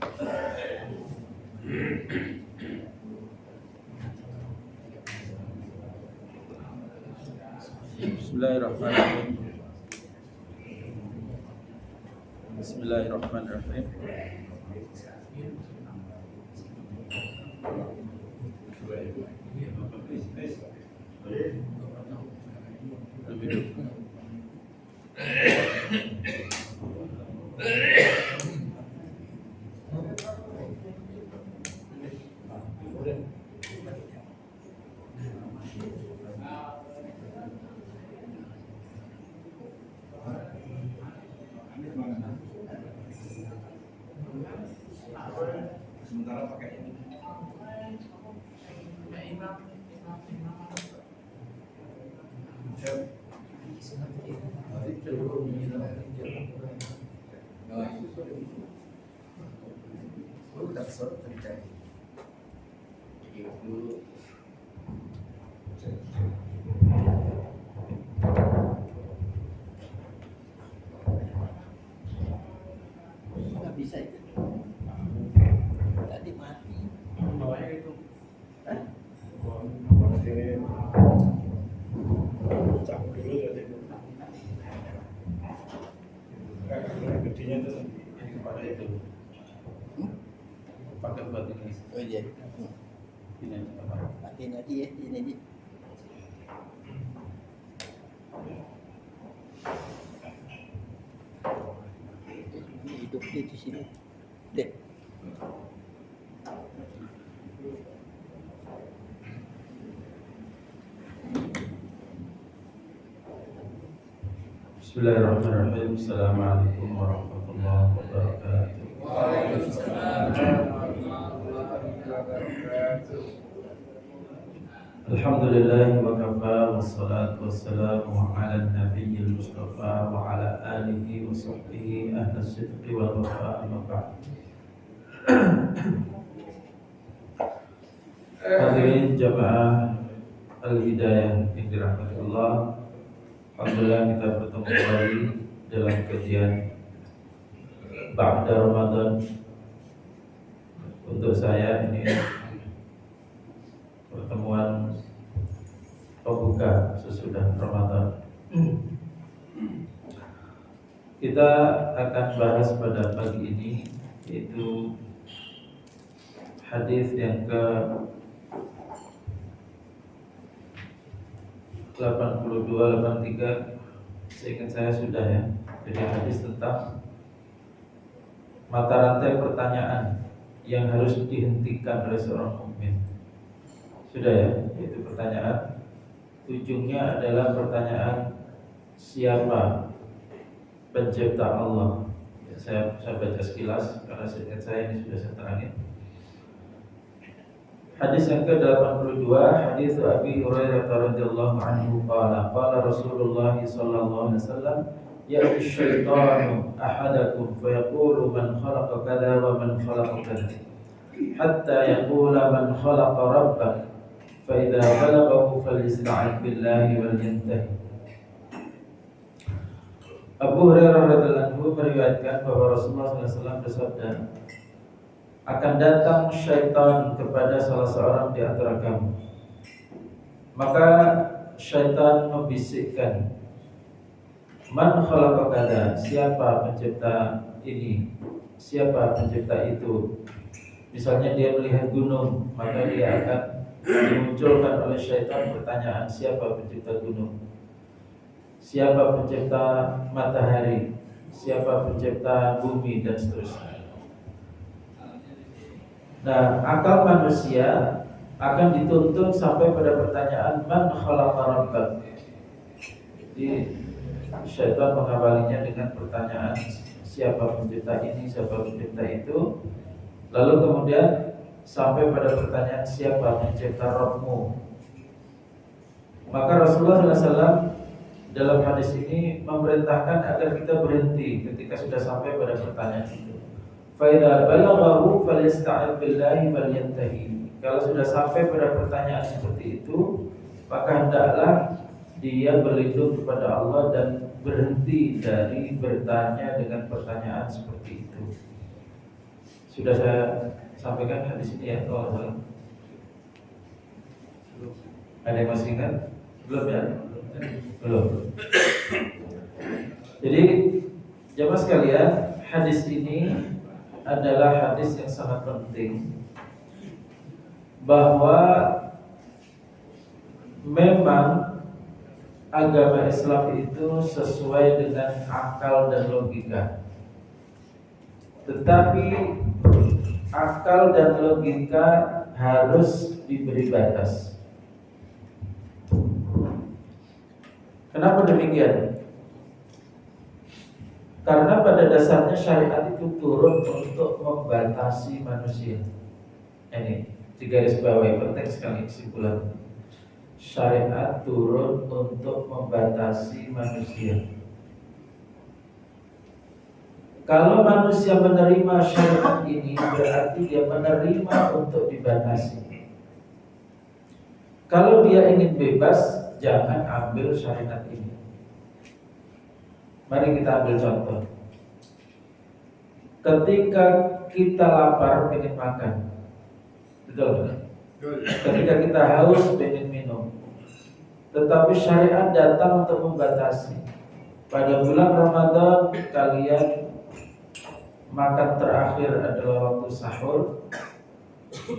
Bismillahirrahmanirrahim. Bismillahirrahmanirrahim. Sementara pakai ini. Nggak bisa itu. Tadi mati. Bawahnya itu. Cabut dulu tadi. Gedenya itu pada itu. Pakai buat ini. Oh iya. Ini apa? Matiin aja ya ini aja. Hidup di sini. Deh. Bismillahirrahmanirrahim. Assalamualaikum warahmatullahi wabarakatuh. Alhamdulillah wa kafa wassalatu wassalamu ala nabiyil mustafa wa ala alihi wa sahbihi ahli sidqi wal wafa amma ba'd. Hadirin jamaah al-hidayah yang dirahmati Allah, alhamdulillah kita bertemu kembali dalam kajian Ba'da Ramadan. Untuk saya ini pertemuan pembuka sesudah Ramadan. Kita akan bahas pada pagi ini yaitu hadis yang ke 82, 83. Seingat saya sudah ya. Jadi hadis tentang mata rantai pertanyaan yang harus dihentikan oleh seorang mukmin. Sudah ya, yaitu pertanyaan ujungnya adalah pertanyaan siapa pencipta Allah. Ya, saya baca sekilas karena seingat saya ini sudah saya terangin. Hadis yang ke-82, hadis Abi Hurairah radhiyallahu anhu qala Rasulullah sallallahu alaihi wasallam ya'ti syaitanu ahadakum fa yaqulu man khalaqa kadza wa man khalaqa kadza hatta yaqula man khalaqa rabbak fa idza balaghahu falyasta'id billahi wal yantahi. Abu Hurairah radhiyallahu anhu meriwayatkan bahwa Rasulullah sallallahu alaihi wasallam bersabda, akan datang syaitan kepada salah seorang di antara kamu. Maka syaitan membisikkan, man khalaqa kadza, siapa pencipta ini, siapa pencipta itu. Misalnya dia melihat gunung, maka dia akan dimunculkan oleh syaitan pertanyaan, siapa pencipta gunung, siapa pencipta matahari, siapa pencipta bumi, dan seterusnya. Nah, akal manusia akan dituntun sampai pada pertanyaan man khalaqa rabbak. Jadi syaitan mengawalinya dengan pertanyaan siapa pencipta ini, siapa pencipta itu. Lalu kemudian sampai pada pertanyaan siapa pencipta Rabbmu. Maka Rasulullah SAW dalam hadis ini memerintahkan agar kita berhenti ketika sudah sampai pada pertanyaan itu. Fa'idha balaghahu falyasta'id billahi wal yantahi. Kalau sudah sampai pada pertanyaan seperti itu, maka hendaklah dia berlindung kepada Allah dan berhenti dari bertanya dengan pertanyaan seperti itu. Sudah saya sampaikan di sini ya, kalau salah. Ada yang masih ingat? Belum ya? Belum. Jadi jemaah sekalian, hadis ini adalah hadis yang sangat penting, bahwa memang agama Islam itu sesuai dengan akal dan logika. Tetapi akal dan logika harus diberi batas. Kenapa demikian? Karena pada dasarnya syariat itu turun untuk membatasi manusia. Ini digarisbawahi, penting sekali kesimpulan. Syariat turun untuk membatasi manusia. Kalau manusia menerima syariat ini, berarti dia menerima untuk dibatasi. Kalau dia ingin bebas, jangan ambil syariat ini. Mari kita ambil contoh. Ketika kita lapar, pengen makan, betul kan? Ketika kita haus, pengen minum. Tetapi syariat datang untuk membatasi. Pada bulan Ramadan, kalian makan terakhir adalah waktu sahur,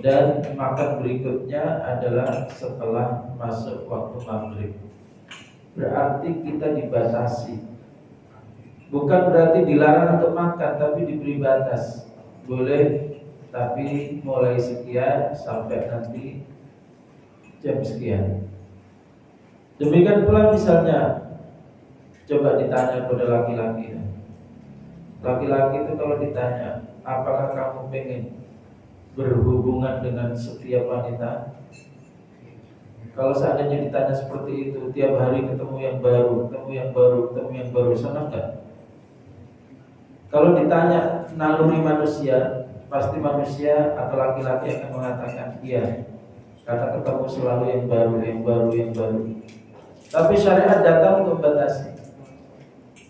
dan makan berikutnya adalah setelah masuk waktu maghrib. Berarti kita dibatasi. Bukan berarti dilarang untuk makan, tapi diberi batas. Boleh, tapi mulai sekian sampai nanti jam sekian. Demikian pula misalnya, coba ditanya pada laki-laki. Laki-laki itu kalau ditanya, apakah kamu pengen berhubungan dengan setiap wanita? Kalau seandainya ditanya seperti itu, tiap hari ketemu yang baru, ketemu yang baru, ketemu yang baru, senang gak? Kalau ditanya naluri manusia, pasti manusia atau laki-laki akan mengatakan iya, karena ketemu selalu yang baru, yang baru, yang baru. Tapi syariat datang untuk membatasi.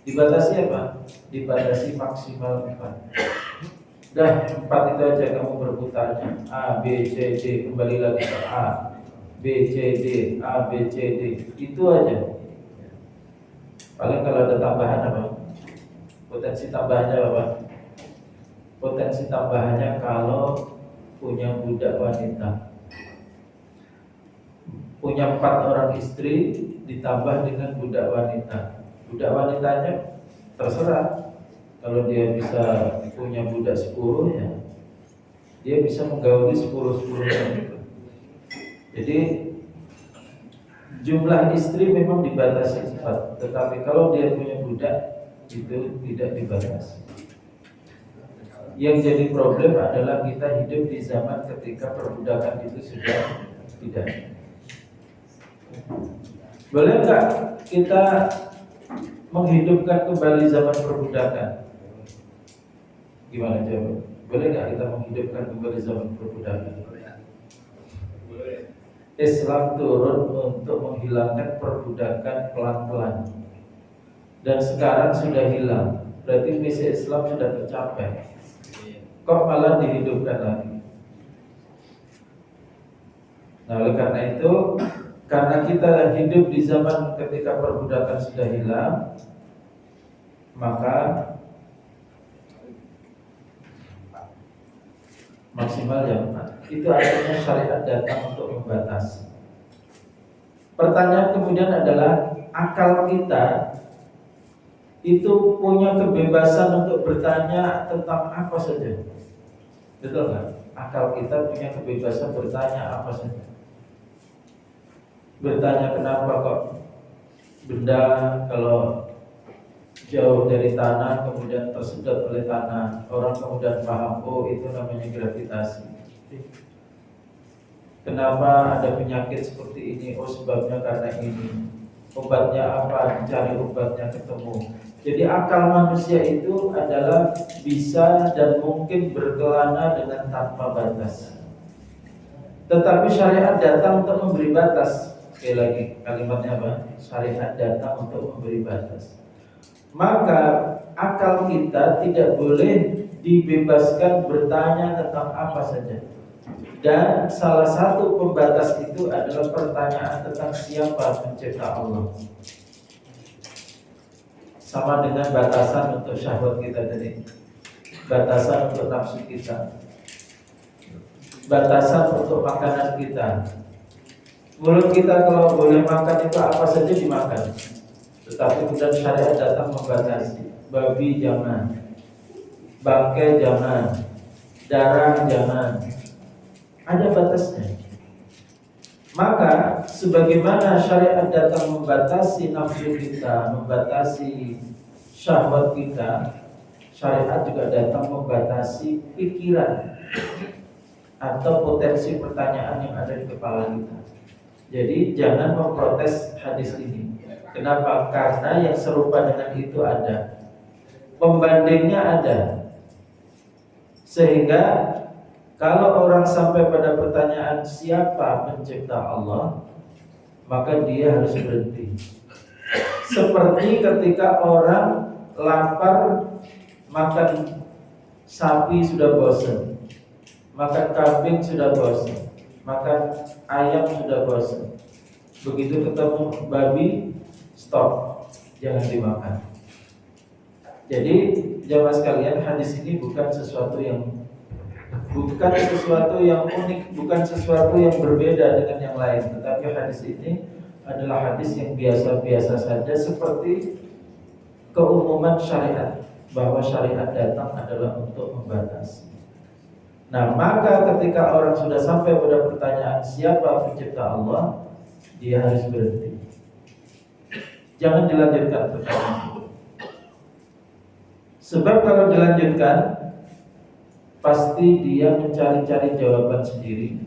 Dibatasi apa? Dibatasi maksimal 4. Dah 4 itu aja kamu berputarnya. A, B, C, D, kembali lagi ke A, B, C, D, A, B, C, D. Itu aja. Paling kalau ada tambahan apa? Potensi tambahannya apa? Potensi tambahannya kalau punya budak wanita, punya 4 orang istri ditambah dengan budak wanita. Budak wanitanya terserah. Kalau dia bisa punya budak 10, ya dia bisa menggauli 10-10. Jadi jumlah istri memang dibatasi 4, tetapi kalau dia punya budak itu tidak dibatasi. Yang jadi problem adalah kita hidup di zaman ketika perbudakan itu sudah tidak. Boleh nggak kita menghidupkan kembali zaman perbudakan? Gimana jawab? Boleh nggak kita menghidupkan kembali zaman perbudakan? Islam turun untuk menghilangkan perbudakan pelan-pelan, dan sekarang sudah hilang. Berarti misi Islam sudah tercapai. Kok malah dihidupkan lagi? Nah, oleh karena itu, karena kita hidup di zaman ketika perbudakan sudah hilang, maka maksimal jam 4. Itu artinya syariat datang untuk membatasi. Pertanyaan kemudian adalah, akal kita itu punya kebebasan untuk bertanya tentang apa saja. Betul nggak? Akal kita punya kebebasan bertanya apa saja. Bertanya kenapa kok benda kalau jauh dari tanah kemudian tersedot oleh tanah. Orang kemudian paham, oh itu namanya gravitasi. Kenapa ada penyakit seperti ini? Oh sebabnya karena ini. Obatnya apa? Cari obatnya ketemu. Jadi akal manusia itu adalah bisa dan mungkin berkelana dengan tanpa batas. Tetapi syariat datang untuk memberi batas. Sekali lagi kalimatnya apa? Syariat datang untuk memberi batas. Maka akal kita tidak boleh dibebaskan bertanya tentang apa saja. Dan salah satu pembatas itu adalah pertanyaan tentang siapa pencipta Allah. Sama dengan batasan untuk syahwat kita tadi, batasan untuk nafsu kita, batasan untuk makanan kita. Mulut kita kalau boleh makan itu apa saja dimakan, tetapi kemudian syariat datang membatasi. Babi jangan, bangkai jangan, darah jangan, ada batasnya. Maka sebagaimana syariat datang membatasi nafsu kita, membatasi syahwat kita, syariat juga datang membatasi pikiran atau potensi pertanyaan yang ada di kepala kita. Jadi jangan memprotes hadis ini. Kenapa? Karena yang serupa dengan itu ada, pembandingnya ada. Sehingga kalau orang sampai pada pertanyaan siapa pencipta Allah, maka dia harus berhenti. Seperti ketika orang lapar, makan sapi sudah bosan, makan kambing sudah bosan, makan ayam sudah bosan. Begitu ketemu babi, stop, jangan dimakan. Jadi jamaah sekalian, hadis ini bukan sesuatu yang unik, bukan sesuatu yang berbeda dengan yang lain. Tetapi hadis ini adalah hadis yang biasa-biasa saja, seperti keumuman syariat, bahwa syariat datang adalah untuk membatasi. Nah, maka ketika orang sudah sampai pada pertanyaan siapa pencipta Allah, dia harus berhenti. Jangan dilanjutkan pertanyaan itu. Sebab kalau dilanjutkan, pasti dia mencari-cari jawaban sendiri,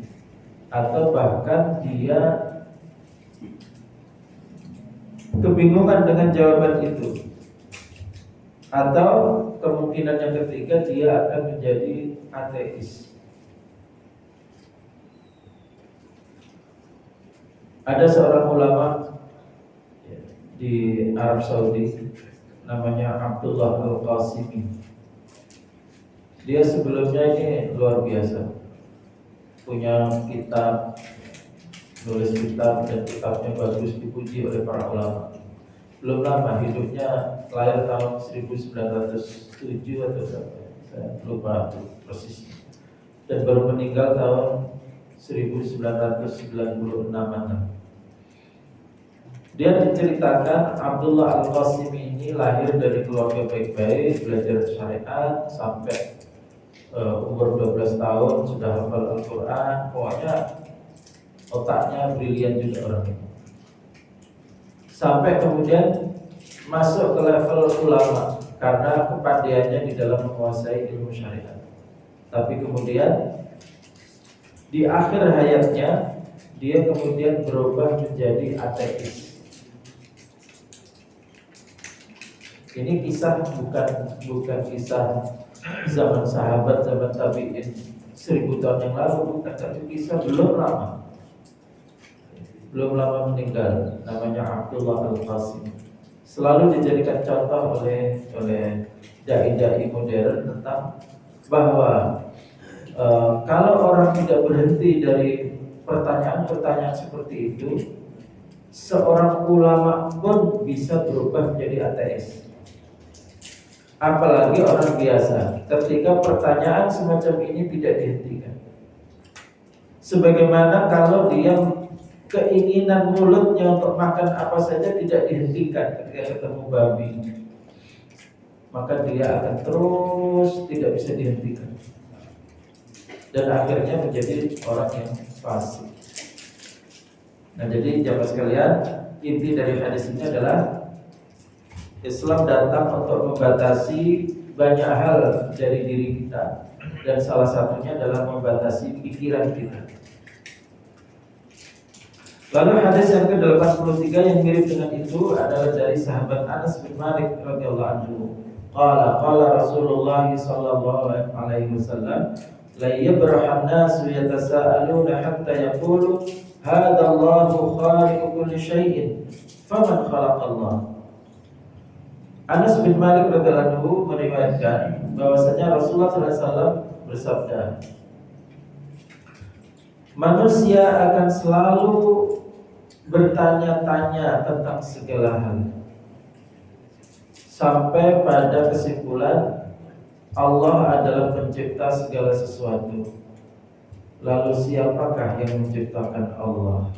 atau bahkan dia kebingungan dengan jawaban itu, atau kemungkinan yang ketiga dia akan menjadi ateis. Ada seorang ulama di Arab Saudi namanya Abdullah Al-Qasimi. Dia sebelumnya ini luar biasa, punya kitab, nulis kitab, dan kitabnya bagus, dipuji oleh para ulama. Belum lama hidupnya, lahir tahun 1907 atau berapa, saya lupa persisnya, dan baru meninggal tahun 1996. Dia diceritakan Abdullah Al-Qasimi ini lahir dari keluarga baik-baik, belajar syariat sampai umur 12 tahun sudah hafal Al-Quran. Pokoknya otaknya brilian juga orang ini. Sampai kemudian masuk ke level ulama karena kepandaiannya di dalam menguasai ilmu syariat. Tapi kemudian di akhir hayatnya dia kemudian berubah menjadi ateis. Ini kisah bukan kisah zaman sahabat, zaman tabi'in 1000 tahun yang lalu, bukan. Tapi kisah belum lama meninggal, namanya Abdullah Al-Qasim. Selalu dijadikan contoh oleh dai-dai modern tentang bahwa kalau orang tidak berhenti dari pertanyaan-pertanyaan seperti itu, seorang ulama pun bisa berubah menjadi ateis. Apalagi orang biasa, ketika pertanyaan semacam ini tidak dihentikan. Sebagaimana kalau dia keinginan mulutnya untuk makan apa saja tidak dihentikan ketika ketemu babi, maka dia akan terus tidak bisa dihentikan, dan akhirnya menjadi orang yang fasik. Nah, jadi jamaah sekalian, inti dari hadis ini adalah Islam datang untuk membatasi banyak hal dari diri kita, dan salah satunya adalah membatasi pikiran kita. Lalu hadis yang ke-83 yang mirip dengan itu adalah dari sahabat Anas bin Malik radhiyallahu anhu. Qala Rasulullah sallallahu alaihi wasallam, la yabrahan nasu yatasaaluna hatta yaqulu hadza Allahu khaliqu kulli syai'in faman khalaqallah. Anas bin Malik radhiyallahu anhu meriwayatkan bahwasanya Rasulullah SAW bersabda, manusia akan selalu bertanya-tanya tentang segala hal sampai pada kesimpulan Allah adalah pencipta segala sesuatu. Lalu siapakah yang menciptakan Allah?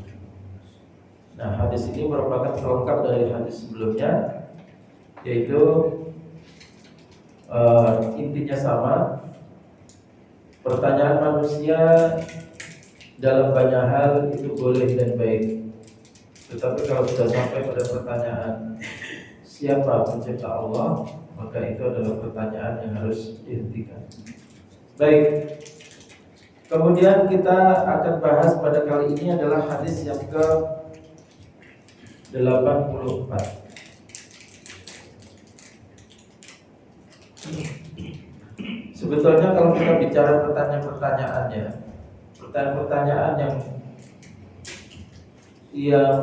Nah, hadis ini merupakan pelengkap dari hadis sebelumnya, yaitu intinya sama. Pertanyaan manusia dalam banyak hal itu boleh dan baik, tetapi kalau sudah sampai pada pertanyaan siapa pencipta Allah, maka itu adalah pertanyaan yang harus dihentikan. Baik, kemudian kita akan bahas pada kali ini adalah hadis yang ke-84. Sebetulnya kalau kita bicara pertanyaan-pertanyaannya, pertanyaan-pertanyaan yang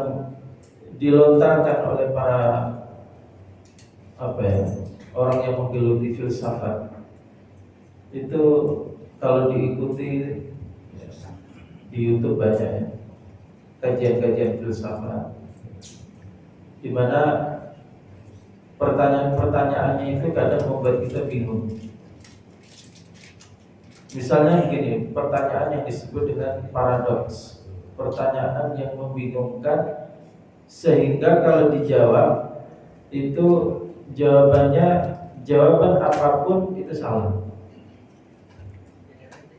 dilontarkan oleh para orang yang menggeluti filsafat, itu kalau diikuti di YouTube banyak ya, kajian-kajian filsafat, di mana pertanyaan-pertanyaannya itu kadang membuat kita bingung. Misalnya begini, pertanyaan yang disebut dengan paradoks, pertanyaan yang membingungkan sehingga kalau dijawab itu jawaban apapun itu salah.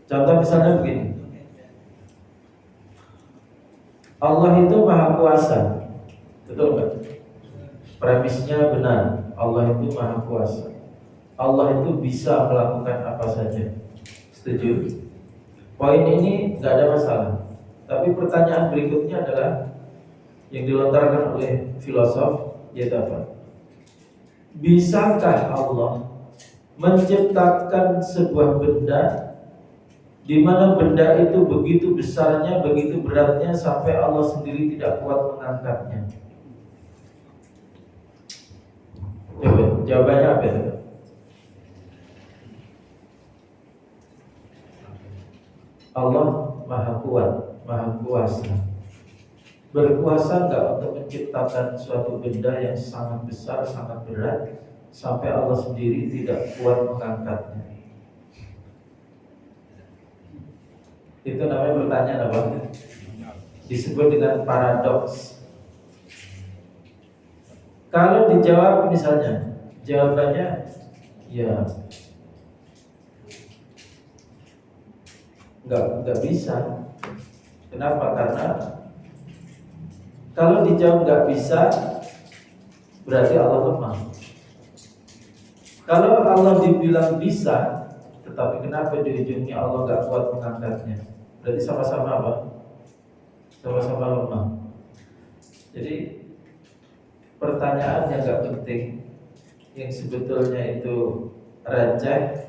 Contoh misalnya begini, Allah itu maha kuasa, betul nggak? Premisnya benar, Allah itu maha kuasa. Allah itu bisa melakukan apa saja. Setuju? Poin ini nggak ada masalah. Tapi pertanyaan berikutnya adalah yang dilontarkan oleh filosof, yaitu apa? Bisakah Allah menciptakan sebuah benda di mana benda itu begitu besarnya, begitu beratnya sampai Allah sendiri tidak kuat mengangkatnya? Coba, jawabannya apa itu? Allah maha kuat, maha kuasa. Berkuasa enggak untuk menciptakan suatu benda yang sangat besar, sangat berat sampai Allah sendiri tidak kuat mengangkatnya? Itu namanya pertanyaan apa? Disebut dengan paradoks. Kalau dijawab misalnya, jawabannya ya nggak bisa. Kenapa? Karena kalau dijawab nggak bisa, berarti Allah lemah. Kalau Allah dibilang bisa, tetapi kenapa di ujungnya Allah nggak kuat mengangkatnya? Berarti sama-sama apa? Sama-sama lemah. Jadi pertanyaan yang nggak penting, yang sebetulnya itu receh,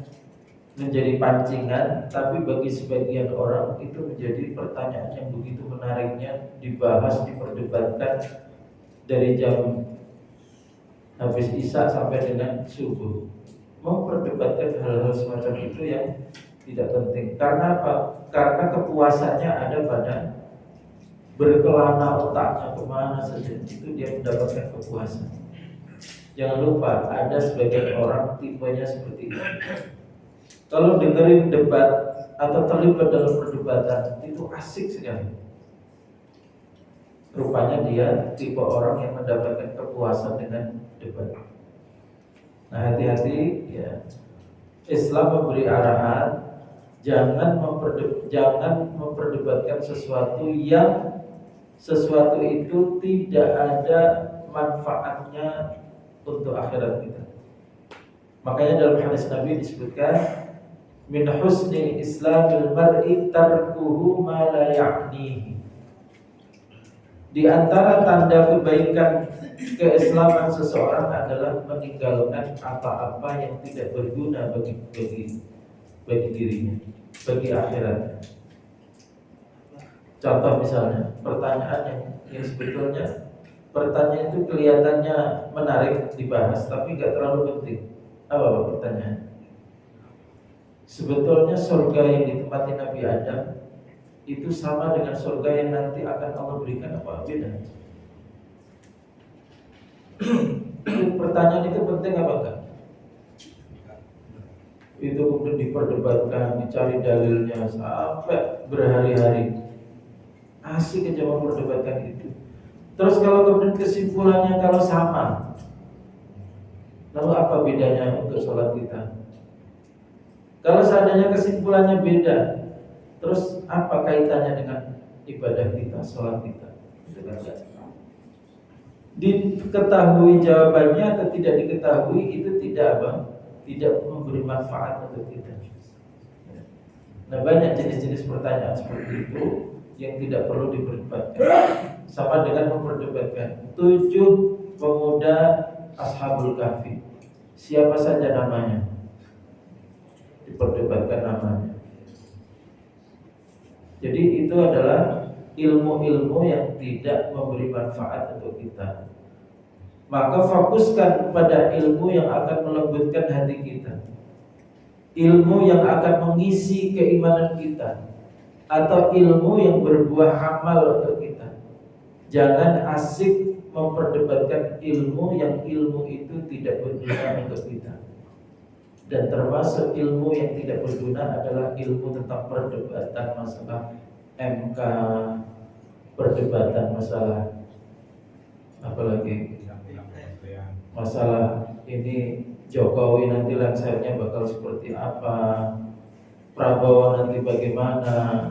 menjadi pancingan, tapi bagi sebagian orang itu menjadi pertanyaan yang begitu menariknya, dibahas, diperdebatkan dari jam habis isya sampai dengan subuh. Memperdebatkan hal-hal semacam itu yang tidak penting. Karena apa? Karena kepuasannya ada pada berkelana otaknya kemana saja, itu dia mendapatkan kepuasan. Jangan lupa, ada sebagian orang tipenya seperti itu. Kalau dengerin debat atau terlibat dalam perdebatan itu asik sekali. Rupanya dia tipe orang yang mendapatkan kepuasan dengan debat. Nah, hati-hati ya. Islam memberi arahan, jangan memperdebatkan sesuatu itu tidak ada manfaatnya untuk akhirat kita. Makanya dalam hadis Nabi disebutkan, min husni islamil mar'i tarkuhu ma la ya'nihi. Di antara tanda kebaikan keislaman seseorang adalah meninggalkan apa-apa yang tidak berguna bagi dirinya, bagi akhiratnya. Contoh misalnya, pertanyaan yang sebetulnya pertanyaan itu kelihatannya menarik dibahas, tapi nggak terlalu penting. Apa pertanyaan? Sebetulnya surga yang ditempati Nabi Adam itu sama dengan surga yang nanti akan Allah berikan apa beda? Pertanyaan itu penting apa enggak? Itu kemudian diperdebatkan, dicari dalilnya sampai berhari-hari. Asik aja memperdebatkan itu. Terus kalau kemudian kesimpulannya kalau sama, lalu apa bedanya untuk sholat kita? Kalau seandainya kesimpulannya beda, terus apa kaitannya dengan ibadah kita, sholat kita? Diketahui jawabannya atau tidak diketahui itu tidak apa? Tidak memberi manfaat untuk kita. Nah, banyak jenis-jenis pertanyaan seperti itu yang tidak perlu diperdebatkan. Sama dengan memperdebatkan 7 pemuda Ashabul Kahfi. Siapa saja namanya? Diperdebatkan namanya. Jadi itu adalah ilmu-ilmu yang tidak memberi manfaat untuk kita. Maka fokuskan pada ilmu yang akan melembutkan hati kita, ilmu yang akan mengisi keimanan kita, atau ilmu yang berbuah amal untuk kita. Jangan asik memperdebatkan ilmu yang ilmu itu tidak berguna untuk kita. Dan termasuk ilmu yang tidak berguna adalah ilmu tentang perdebatan masalah MK, perdebatan masalah apalagi masalah ini Jokowi nanti lansirnya bakal seperti apa, Prabowo nanti bagaimana.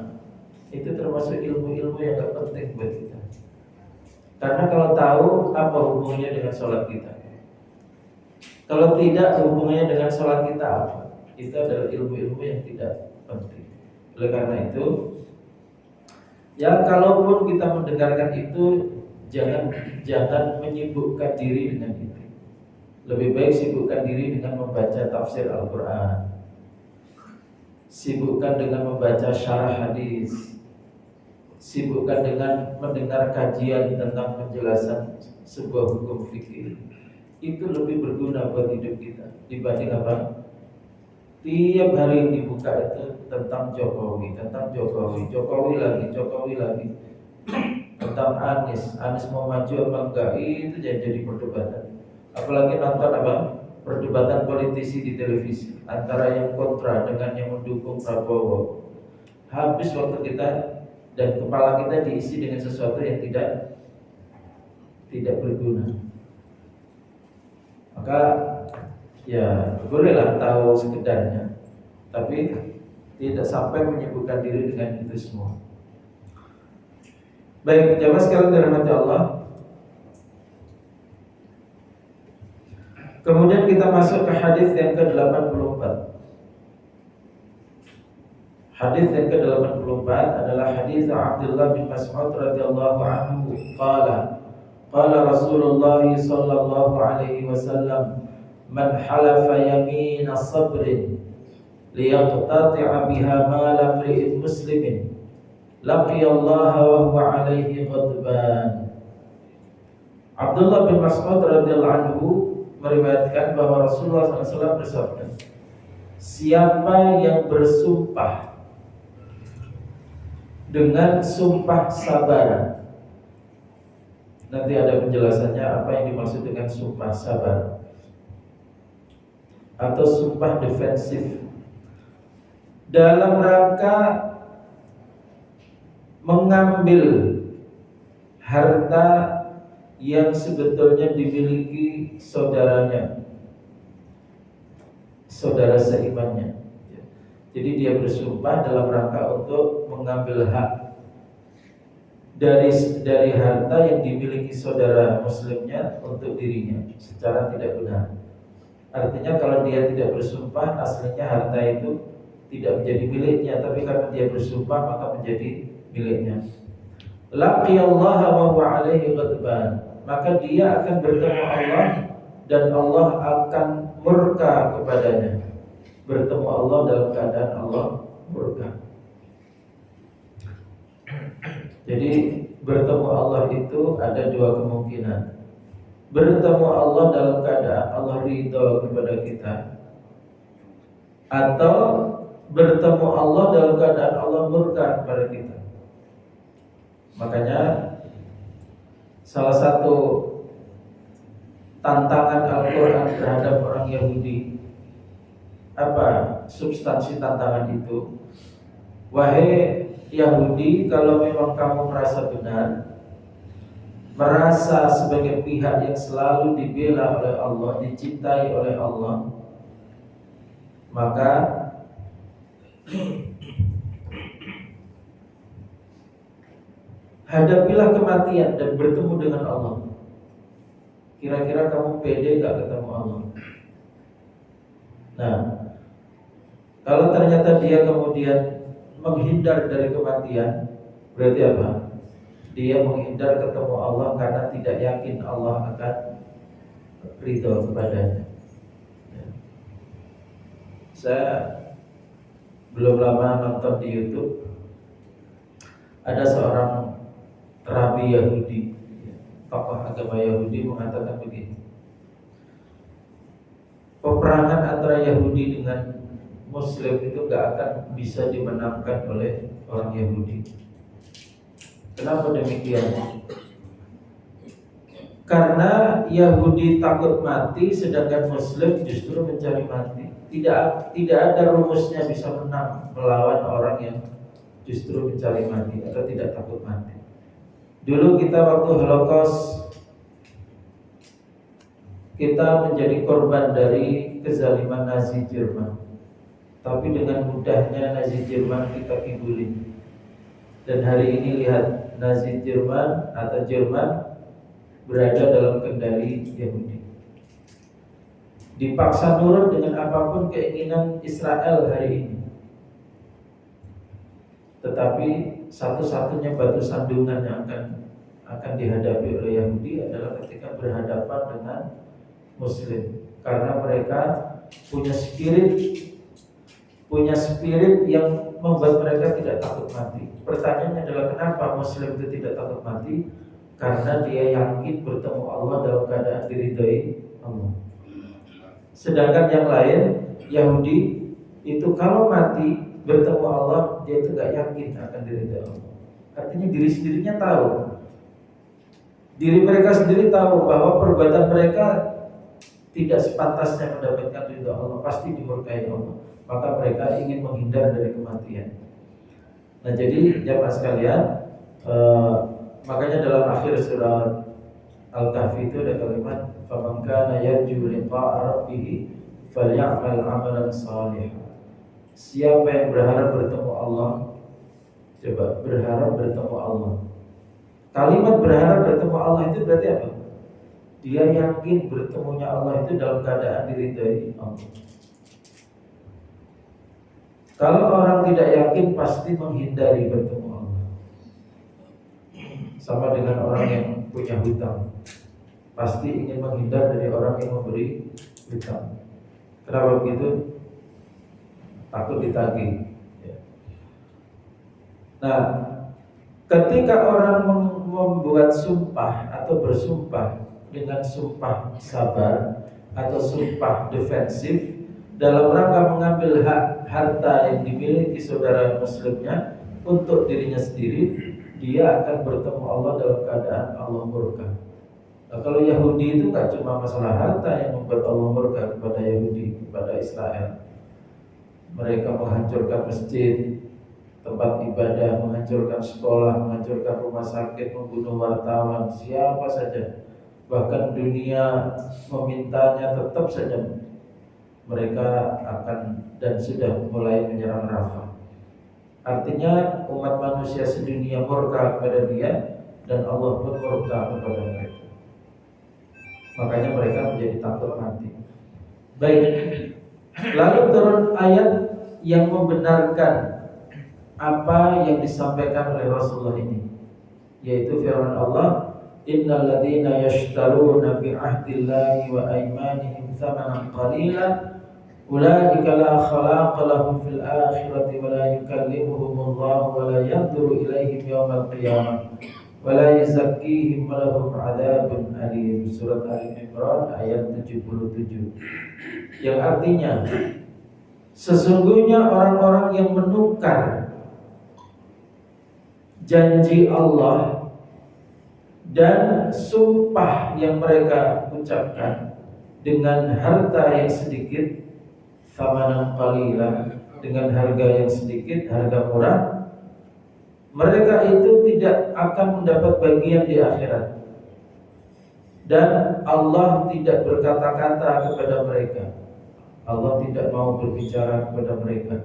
Itu termasuk ilmu-ilmu yang gak penting buat kita. Karena kalau tahu apa hubungannya dengan sholat kita, kalau tidak hubungannya dengan sholat kita apa, itu adalah ilmu-ilmu yang tidak penting. Oleh karena itu, ya kalaupun kita mendengarkan itu, jangan menyibukkan diri dengan itu. Lebih baik sibukkan diri dengan membaca tafsir Al-Quran, sibukkan dengan membaca syarah hadis, sibukkan dengan mendengar kajian tentang penjelasan sebuah hukum fikih. Itu lebih berguna buat hidup kita dibanding apa? Tiap hari yang dibuka itu tentang Jokowi lagi tentang Anies mau maju apa enggak, itu jadi perdebatan. Apalagi nonton apa? Perdebatan politisi di televisi antara yang kontra dengan yang mendukung Prabowo. Habis waktu kita dan kepala kita diisi dengan sesuatu yang tidak berguna. Maka ya bolehlah tahu sekedarnya, tapi tidak sampai menyibukkan diri dengan itu semua. Baik, jamaah sekalian dirahmati Allah. Kemudian kita masuk ke hadis yang ke-84. Hadis yang ke-84 adalah hadis Abdullah bin Mas'ud radhiyallahu anhu qala Rasulullah sallallahu alaihi wasallam man halafa yamina sabrin liyaqtati'a biha mala imri'in muslimin laqiya Allah wa huwa alaihi ghadban. Abdullah bin Mas'ud radhiyallahu anhu meriwayatkan bahwa Rasulullah SAW bersabda, siapa yang bersumpah dengan sumpah sabar. Nanti ada penjelasannya apa yang dimaksud dengan sumpah sabar atau sumpah defensif, dalam rangka mengambil harta yang sebetulnya dimiliki saudaranya, saudara seimannya. Jadi dia bersumpah dalam rangka untuk mengambil hak dari harta yang dimiliki saudara muslimnya untuk dirinya secara tidak benar. Artinya kalau dia tidak bersumpah, aslinya harta itu tidak menjadi miliknya, tapi karena dia bersumpah maka menjadi miliknya. Laqiyallaha wa huwa alaihi ghadban, maka dia akan bertemu Allah dan Allah akan murka kepadanya. Bertemu Allah dalam keadaan Allah murka. Jadi bertemu Allah itu ada dua kemungkinan. Bertemu Allah dalam keadaan Allah ridho kepada kita, atau bertemu Allah dalam keadaan Allah murka kepada kita. Makanya salah satu tantangan Al-Quran terhadap orang Yahudi, apa substansi tantangan itu? Wahai Yahudi, kalau memang kamu merasa benar, merasa sebagai pihak yang selalu dibela oleh Allah, dicintai oleh Allah, maka hadapilah kematian dan bertemu dengan Allah. Kira-kira kamu pede gak ketemu Allah? Nah, kalau ternyata dia kemudian menghindar dari kematian, berarti apa? Dia menghindar ketemu Allah karena tidak yakin Allah akan ridho kepadanya. Saya belum lama nonton di YouTube, ada seorang rabi Yahudi, tokoh agama Yahudi, mengatakan begini: peperangan antara Yahudi dengan Muslim itu gak akan bisa dimenangkan oleh orang Yahudi. Kenapa demikian? Karena Yahudi takut mati, sedangkan Muslim justru mencari mati. Tidak ada rumusnya bisa menang melawan orang yang justru mencari mati atau tidak takut mati. Dulu kita waktu Holocaust, kita menjadi korban dari kezaliman Nazi Jerman. Tapi dengan mudahnya Nazi Jerman kita kibulin. Dan hari ini lihat, Nazi Jerman atau Jerman berada dalam kendali Yahudi. Dipaksa nurut dengan apapun keinginan Israel hari ini. Tetapi satu-satunya batu sandungan yang akan dihadapi oleh Yahudi adalah ketika berhadapan dengan Muslim, karena mereka punya spirit yang membuat mereka tidak takut mati. Pertanyaannya adalah kenapa Muslim itu tidak takut mati? Karena dia yakin bertemu Allah dalam keadaan diridhai Allah. Sedangkan yang lain, Yahudi itu kalau mati bertemu Allah, dia itu gak yakin akan diridhai Allah. Artinya diri sendirinya tahu, diri mereka sendiri tahu bahwa perbuatan mereka tidak sepantasnya mendapatkan ridha Allah, pasti dimurkai Allah. Maka mereka ingin menghindar dari kematian. Nah, jadi jamaah sekalian, makanya dalam akhir surah Al-Kahfi itu ada kalimat faman kana yarju liqa'a rabbih falya'mal 'amalan shalihan. Siapa yang berharap bertemu Allah, coba berharap bertemu Allah. Kalimat berharap bertemu Allah itu berarti apa? Dia yakin bertemunya Allah itu dalam keadaan diridhai Allah. Kalau orang tidak yakin pasti menghindari bertemu Allah. Sama dengan orang yang punya hutang, pasti ingin menghindar dari orang yang memberi hutang. Kenapa begitu? Takut ditagih. Nah, ketika orang membuat sumpah atau bersumpah dengan sumpah sabar atau sumpah defensif dalam rangka mengambil hak harta yang dimiliki saudara muslimnya untuk dirinya sendiri, dia akan bertemu Allah dalam keadaan Allah murka. Nah, kalau Yahudi itu gak cuma masalah harta yang membuat Allah murka kepada Yahudi, kepada Israel. Mereka menghancurkan masjid, tempat ibadah, menghancurkan sekolah, menghancurkan rumah sakit, membunuh wartawan, siapa saja. Bahkan dunia memintanya, tetap saja mereka akan dan sudah mulai menyerang Rafah. Artinya umat manusia sedunia murka kepada dia dan Allah pun murka kepada mereka. Makanya mereka menjadi takut mati. Baik. Lalu turun ayat yang membenarkan apa yang disampaikan oleh Rasulullah ini, yaitu firman Allah, innal ladzina yashtaruna bi ahdillahi wa aymanihim thamanan qalilan ulaika la khalaqa lahum fil akhirati wa la yukallimuhumullahu wa la yanzuru ilaihim yawmal qiyamah wala yuzakkihim walahum adzabun alim. Surat Al-Imran ayat 77. Yang artinya sesungguhnya orang-orang yang menukar janji Allah dan sumpah yang mereka ucapkan dengan harta yang sedikit, thamanan qalilan, dengan harga yang sedikit, harga murah, mereka itu tidak akan mendapat bagian di akhirat. Dan Allah tidak berkata-kata kepada mereka. Allah tidak mau berbicara kepada mereka.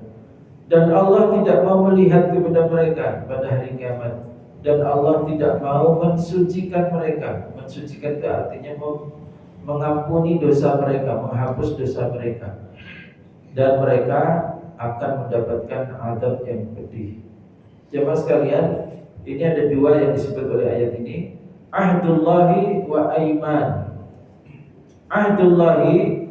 Dan Allah tidak mau melihat kepada mereka pada hari kiamat. Dan Allah tidak mau mensucikan mereka. Mensucikan itu artinya mengampuni dosa mereka, menghapus dosa mereka. Dan mereka akan mendapatkan azab yang pedih. Jemaah sekalian, ini ada dua yang disebut oleh ayat ini. Ahdullahi wa aiman. Ahdullahi,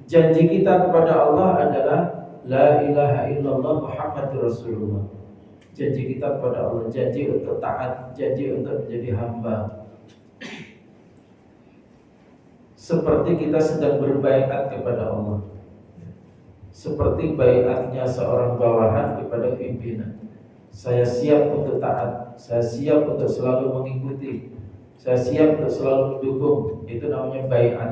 janji kita kepada Allah adalah la ilaha illallah Muhammadur Rasulullah. Janji kita kepada Allah, janji untuk taat, janji untuk menjadi hamba. Seperti kita sedang berbaiat kepada Allah. Seperti baiatnya seorang bawahan kepada pimpinan. Saya siap untuk taat, saya siap untuk selalu mengikuti, saya siap untuk selalu mendukung. Itu namanya baiat.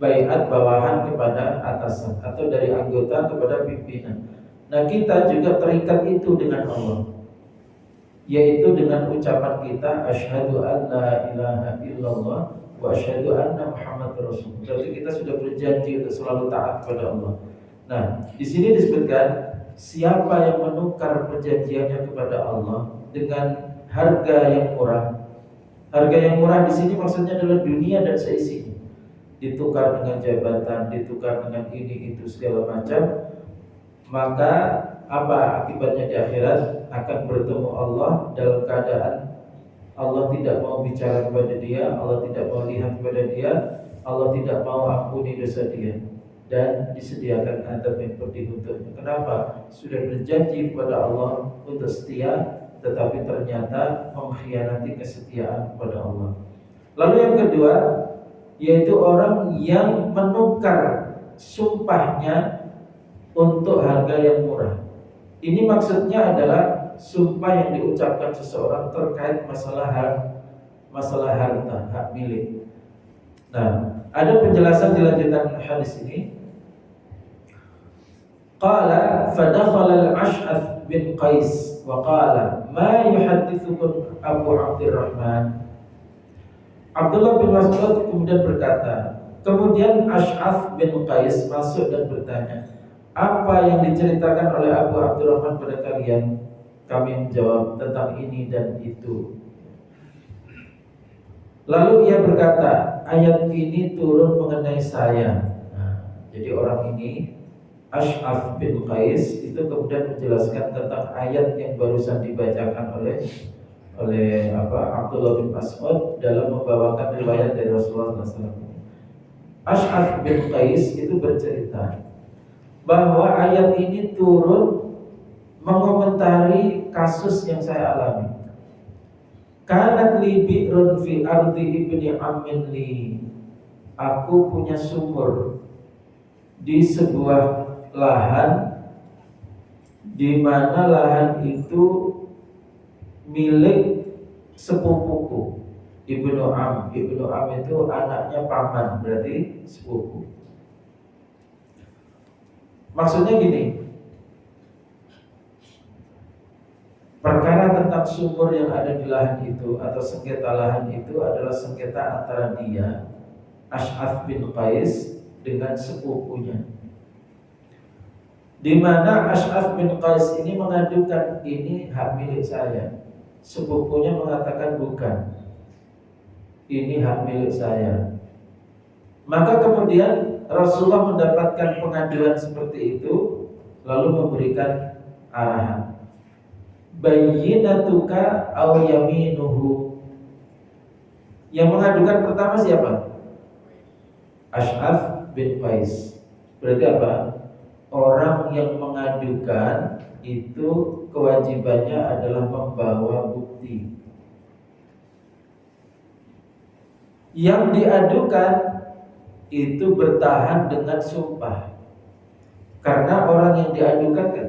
Baiat bawahan kepada atasan atau dari anggota kepada pimpinan. Nah, kita juga terikat itu dengan Allah, yaitu dengan ucapan kita asyhadu an la ilaha illallah wa asyhadu anna Muhammadar Rasulullah. Berarti kita sudah berjanji untuk selalu taat kepada Allah. Nah, di sini disebutkan siapa yang menukar perjanjiannya kepada Allah dengan harga yang murah. Harga yang murah di sini maksudnya adalah dunia dan seisinya. Ditukar dengan jabatan, ditukar dengan ini itu segala macam. Maka apa akibatnya di akhirat? Akan bertemu Allah dalam keadaan Allah tidak mau bicara kepada dia, Allah tidak mau lihat kepada dia, Allah tidak mau ampuni dosa dia. Dan disediakan azab yang pedih untuknya. Kenapa? Sudah berjanji kepada Allah untuk setia, tetapi ternyata mengkhianati kesetiaan kepada Allah. Lalu yang kedua, yaitu orang yang menukar sumpahnya untuk harga yang murah. Ini maksudnya adalah sumpah yang diucapkan seseorang terkait masalah harta, hak milik. Nah, ada penjelasan di lanjutan hadis ini. Qala fadakhala al-Ash'ath bin Qais wa qala ma yuhaddithukum Abu Abdurrahman. Abdullah bin Mas'ud kemudian berkata, kemudian Ash'ath bin Qais masuk dan bertanya, apa yang diceritakan oleh Abu Abdurrahman pada kalian? Kami menjawab tentang ini dan itu. Lalu ia berkata, ayat ini turun mengenai saya. Nah, jadi orang ini Ash'ath bin Qais itu kemudian menjelaskan tentang ayat yang barusan dibacakan oleh Abdullah bin Mas'ud dalam membawakan riwayat dari Rasulullah SAW. Ash'ath bin Qais itu bercerita bahwa ayat ini turun mengomentari kasus yang saya alami. Kanat li bi'run fi ardi ibni ammin li. Aku punya sumur di sebuah lahan di mana lahan itu milik sepupuku. Ibnu Am itu anaknya paman, berarti sepupu. Maksudnya gini, perkara tentang sumur yang ada di lahan itu atau sengketa lahan itu adalah sengketa antara dia, Ash'ath bin Qais, dengan sepupunya. Di mana Ash'ath bin Qais ini mengadukan ini hak milik saya. Sepupunya mengatakan bukan, ini hak milik saya. Maka kemudian Rasulullah mendapatkan pengaduan seperti itu, lalu memberikan arahan. Bayyinatuka aw yaminuhu. Yang mengadukan pertama siapa? Ash'ath bin Qais. Berarti apa? Orang yang mengadukan itu kewajibannya adalah membawa bukti. Yang diadukan itu bertahan dengan sumpah. Karena orang yang diadukan kan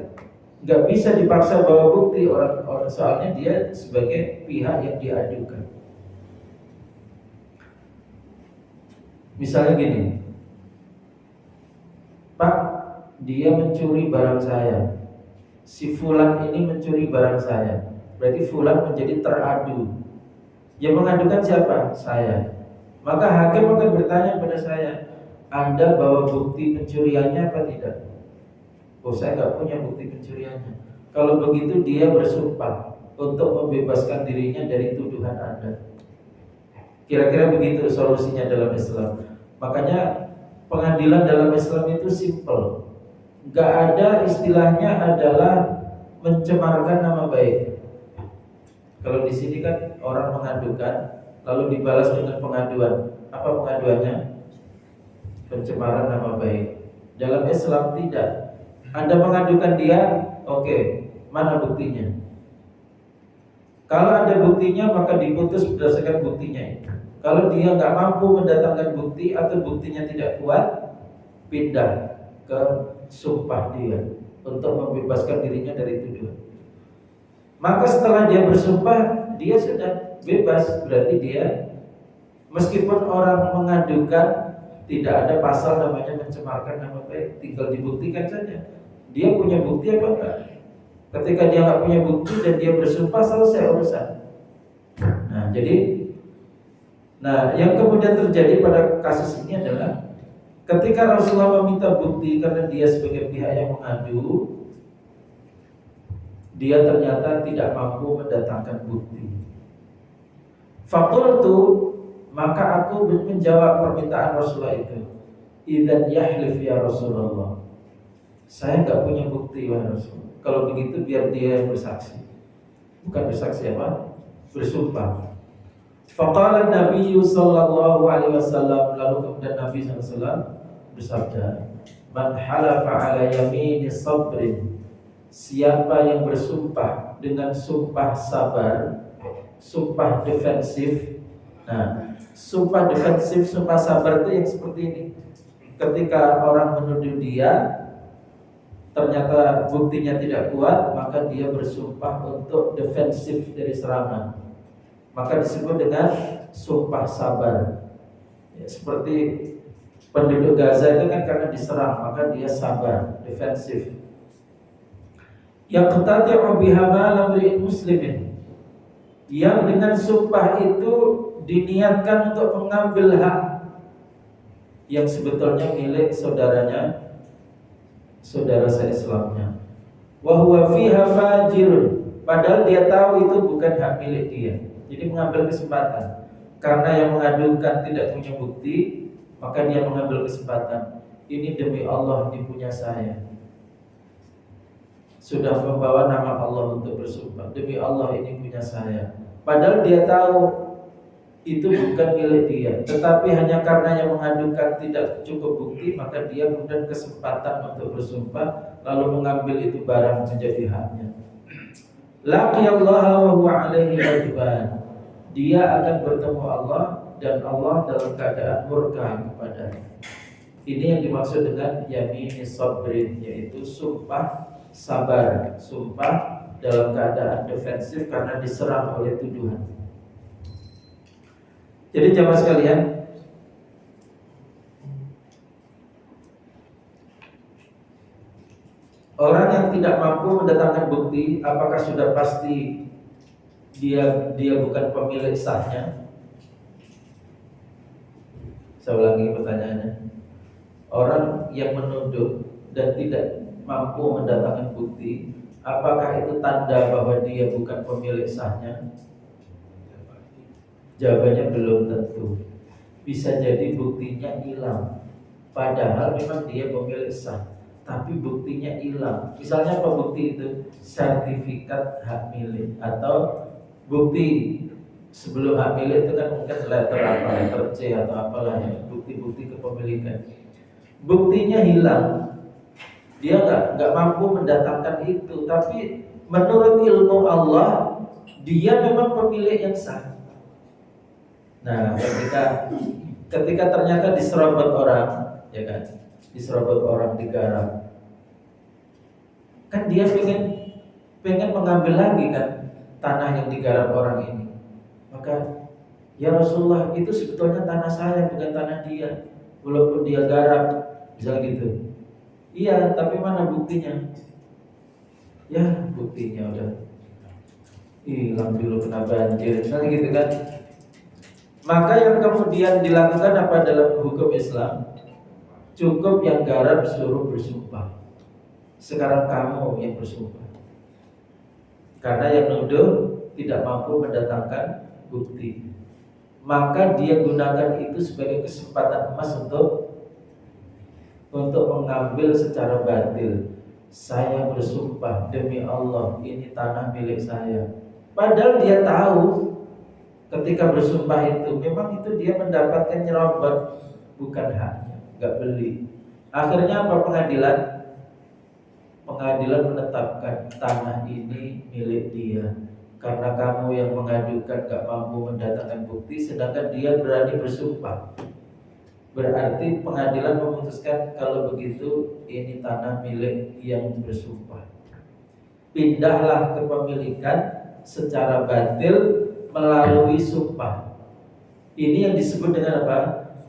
nggak bisa dipaksa bawa bukti orang, soalnya dia sebagai pihak yang diadukan. Misalnya gini, Pak, dia mencuri barang saya. Si fulan ini mencuri barang saya. Berarti fulan menjadi teradu. Yang mengadukan siapa? Saya. Maka hakim akan bertanya kepada saya, Anda bawa bukti pencuriannya apa tidak? Oh, saya nggak punya bukti pencuriannya. Kalau begitu dia bersumpah untuk membebaskan dirinya dari tuduhan Anda. Kira-kira begitu solusinya dalam Islam. Makanya pengadilan dalam Islam itu simple. Nggak ada istilahnya adalah mencemarkan nama baik. Kalau di sini kan orang mengadukan lalu dibalas dengan pengaduan. Apa pengaduannya? Pencemaran nama baik. Dalam Islam tidak. Anda mengadukan dia, oke, mana buktinya? Kalau ada buktinya maka diputus berdasarkan buktinya itu. Kalau dia nggak mampu mendatangkan bukti atau buktinya tidak kuat, pindah ke sumpah dia untuk membebaskan dirinya dari tuduhan. Maka setelah dia bersumpah, dia sudah bebas. Berarti dia, meskipun orang mengadukan, tidak ada pasal namanya mencemarkan nama baik, tinggal dibuktikan saja. Dia punya bukti apa enggak? Ketika dia nggak punya bukti dan dia bersumpah, selesai urusan. Nah, yang kemudian terjadi pada kasus ini adalah ketika Rasulullah meminta bukti karena dia sebagai pihak yang mengadu, dia ternyata tidak mampu mendatangkan bukti. Faqultu, maka aku menjawab permintaan Rasulullah itu. Idzan yahlif ya Rasulullah. Saya enggak punya bukti wahai Rasul. Kalau begitu biar dia bersaksi. Bukan bersaksi apa? Bersumpah. Faqala Nabi sallallahu alaihi wasallam, lalu kemudian Nabi sallallahu alaihi wasallam bersabda, "Man halafa ala yamini sabrin." Siapa yang bersumpah dengan sumpah sabar, sumpah defensif. Nah, sumpah defensif, sumpah sabar itu yang seperti ini. Ketika orang menuduh dia, ternyata buktinya tidak kuat, maka dia bersumpah untuk defensif dari serangan. Maka disebut dengan sumpah sabar. Ya, seperti penduduk Gaza itu kan karena diserang, maka dia sabar, defensif. Yang qatati'u biha malam muslimin, yang dengan sumpah itu diniatkan untuk mengambil hak yang sebetulnya milik saudaranya, saudara se-Islamnya. Wa huwa fiha fajirun, padahal dia tahu itu bukan hak milik dia. Jadi mengambil kesempatan. Karena yang mengadukan tidak punya bukti, maka dia mengambil kesempatan. Ini demi Allah, ini punya saya. Sudah membawa nama Allah untuk bersumpah, demi Allah ini punya saya. Padahal dia tahu itu bukan milik dia, tetapi hanya karena yang mengadukan tidak cukup bukti, maka dia kemudian kesempatan untuk bersumpah, lalu mengambil itu barang menjadi haknya. Laqiyallaha wa huwa alaihi ghadban. Dia akan bertemu Allah dan Allah dalam keadaan murka kepadanya. Ini yang dimaksud dengan yamin sabrin, yaitu sumpah sabar, sumpah dalam keadaan defensif karena diserang oleh tuduhan. Jadi jamaah sekalian, orang yang tidak mampu mendatangkan bukti, apakah sudah pasti dia bukan pemilik sahnya? Saya ulangi pertanyaannya. Orang yang menuduh dan tidak mampu mendatangkan bukti, apakah itu tanda bahwa dia bukan pemilik sahnya? Jawabannya belum tentu. Bisa jadi buktinya hilang, padahal memang dia pemilik sah, tapi buktinya hilang. Misalnya apa bukti itu? Sertifikat hak milik, atau bukti sebelum hak milik itu kan mungkin letter apa, letter C atau apalah ya, bukti-bukti kepemilikan. Buktinya hilang. Dia nggak mampu mendatangkan itu, tapi menurut ilmu Allah dia memang pemilik yang sah. Nah, ketika ternyata diserobot orang, ya kan, diserobot orang, digarap, kan dia pengen mengambil lagi kan tanah yang digarap orang ini. Maka ya Rasulullah, itu sebetulnya tanah saya, bukan tanah dia, walaupun dia garap, misal gitu. Iya, tapi mana buktinya? Ya, buktinya udah hilang dulu, kena banjir, misalnya gitu kan. Maka yang kemudian dilakukan apa dalam hukum Islam? Cukup yang garap suruh bersumpah. Sekarang kamu yang bersumpah. Karena yang nuduh tidak mampu mendatangkan bukti. Maka dia gunakan itu sebagai kesempatan emas untuk mengambil secara batil. Saya bersumpah demi Allah, ini tanah milik saya. Padahal dia tahu ketika bersumpah itu memang itu dia mendapatkan nyerobot, bukan haknya, nggak beli. Akhirnya apa pengadilan? Pengadilan menetapkan tanah ini milik dia karena kamu yang mengadukan gak mampu mendatangkan bukti, sedangkan dia berani bersumpah. Berarti pengadilan memutuskan kalau begitu ini tanah milik yang bersumpah. Pindahlah kepemilikan secara batil melalui sumpah. Ini yang disebut dengan apa?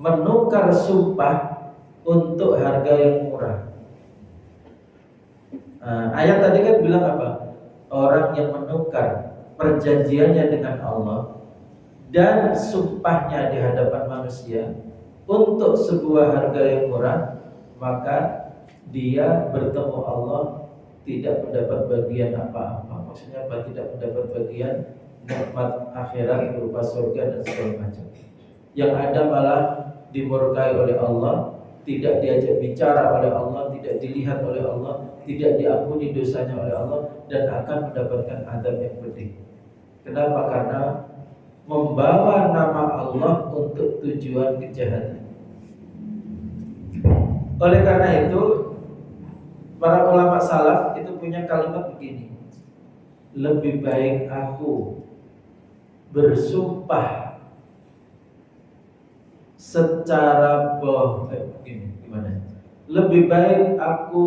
Menukar sumpah untuk harga yang murah. Ayat tadi kan bilang apa? Orang yang menukar perjanjiannya dengan Allah dan sumpahnya di hadapan manusia untuk sebuah harga yang murah, maka dia bertemu Allah tidak mendapat bagian apa-apa. Maksudnya apa? Tidak mendapat bagian nikmat akhirat berupa surga dan segala macam. Yang ada malah dimurkai oleh Allah, tidak diajak bicara oleh Allah, tidak dilihat oleh Allah, tidak diampuni dosanya oleh Allah, dan akan mendapatkan azab yang pedih. Kenapa? Karena membawa nama Allah untuk tujuan kejahatan. Oleh karena itu, para ulama salaf itu punya kalimat begini: lebih baik aku bersumpah secara gimana? Lebih baik aku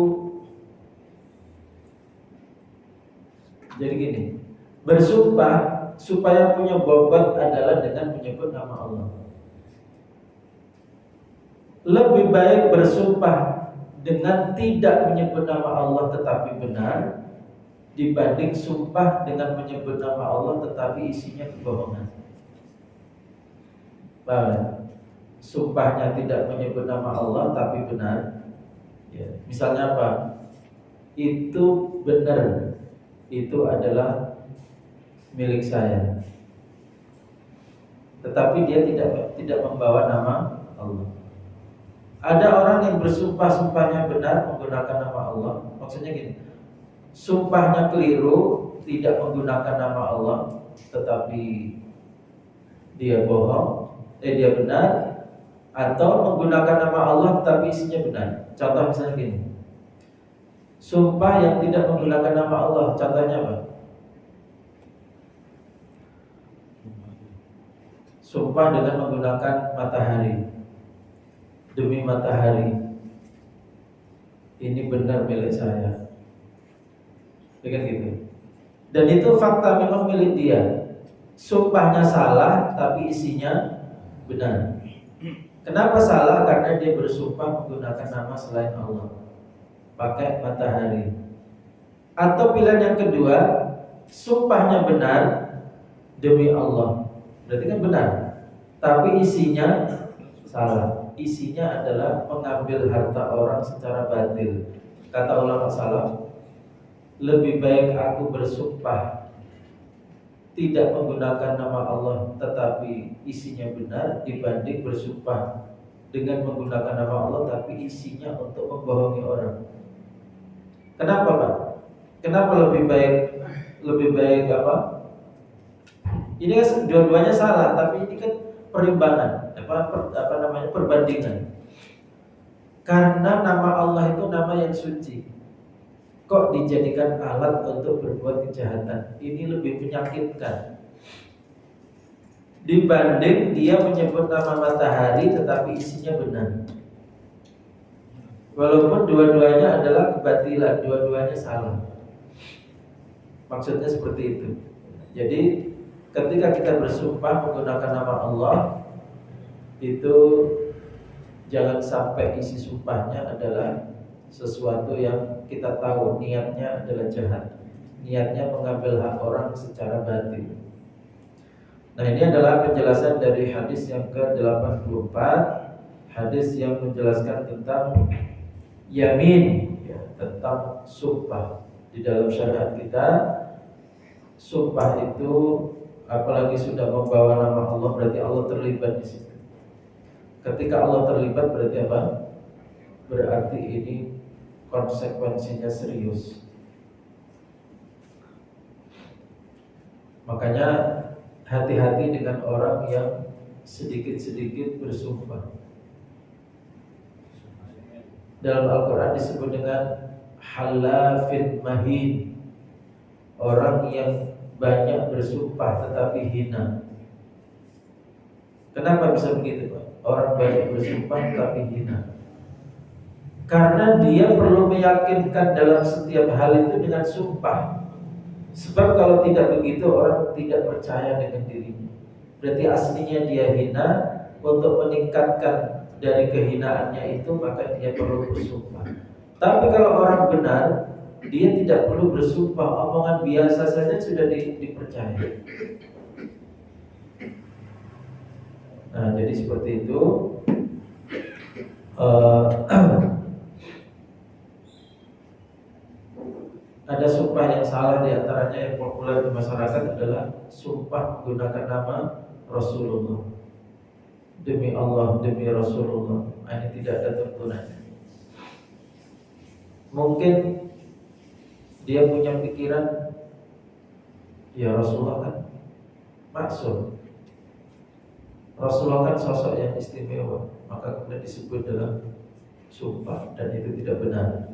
jadi gini, bersumpah supaya punya bobot adalah dengan menyebut nama Allah. Lebih baik bersumpah dengan tidak menyebut nama Allah tetapi benar dibanding sumpah dengan menyebut nama Allah tetapi isinya kebohongan. Paham? Sumpahnya tidak menyebut nama Allah tapi benar. Ya, misalnya apa? Itu benar, itu adalah milik saya. Tetapi dia tidak membawa nama Allah. Ada orang yang bersumpah sumpahnya benar menggunakan nama Allah. Maksudnya gini, sumpahnya keliru tidak menggunakan nama Allah, tetapi dia bohong, dia benar, atau menggunakan nama Allah tetapi isinya benar. Contoh misalnya gini, sumpah yang tidak menggunakan nama Allah, contohnya apa? Sumpah dengan menggunakan matahari. Demi matahari, ini benar milik saya. Begitu gitu. Dan itu fakta memang milik dia. Sumpahnya salah tapi isinya benar. Kenapa salah? Karena dia bersumpah menggunakan nama selain Allah, pakai matahari. Atau pilihan yang kedua, sumpahnya benar demi Allah, berarti kan benar, tapi isinya salah. Isinya adalah mengambil harta orang secara batil. Kata ulama salaf, lebih baik aku bersumpah tidak menggunakan nama Allah tetapi isinya benar dibanding bersumpah dengan menggunakan nama Allah tapi isinya untuk membohongi orang. Kenapa, Pak? Kenapa lebih baik apa? Ini kan dua-duanya salah, tapi ini kan perimbangan, perbandingan. Karena nama Allah itu nama yang suci, kok dijadikan alat untuk berbuat kejahatan? Ini lebih menyakitkan. dibanding dia menyebut nama matahari tetapi isinya benar. Walaupun dua-duanya adalah kebatilan, dua-duanya salah. Maksudnya seperti itu. Jadi ketika kita bersumpah menggunakan nama Allah, itu jangan sampai isi sumpahnya adalah sesuatu yang kita tahu niatnya adalah jahat, niatnya mengambil hak orang secara batin. Nah, ini adalah penjelasan dari hadis yang ke-84, hadis yang menjelaskan tentang yamin, ya, tentang sumpah. Di dalam syariat kita, sumpah itu apalagi sudah membawa nama Allah, berarti Allah terlibat di situ. Ketika Allah terlibat berarti apa? Berarti ini konsekuensinya serius. Makanya hati-hati dengan orang yang sedikit-sedikit bersumpah. Dalam Al-Quran disebut dengan halafin mahin, orang yang banyak bersumpah tetapi hina. Kenapa bisa begitu, Pak? Orang banyak bersumpah tetapi hina. Karena dia perlu meyakinkan dalam setiap hal itu dengan sumpah. Sebab kalau tidak begitu orang tidak percaya dengan dirinya. Berarti aslinya dia hina. Untuk meningkatkan dari kehinaannya itu maka dia perlu bersumpah. Tapi kalau orang benar, dia tidak perlu bersumpah, omongan biasa saja sudah dipercaya. Nah, jadi seperti itu. Ada sumpah yang salah, di antaranya yang populer di masyarakat adalah sumpah menggunakan nama Rasulullah. Demi Allah, demi Rasulullah. Ini tidak ada tuntunannya. Mungkin dia punya pikiran, ya Rasulullah kan maksud, Rasulullah kan sosok yang istimewa, maka kemudian disebut dalam sumpah, dan itu tidak benar.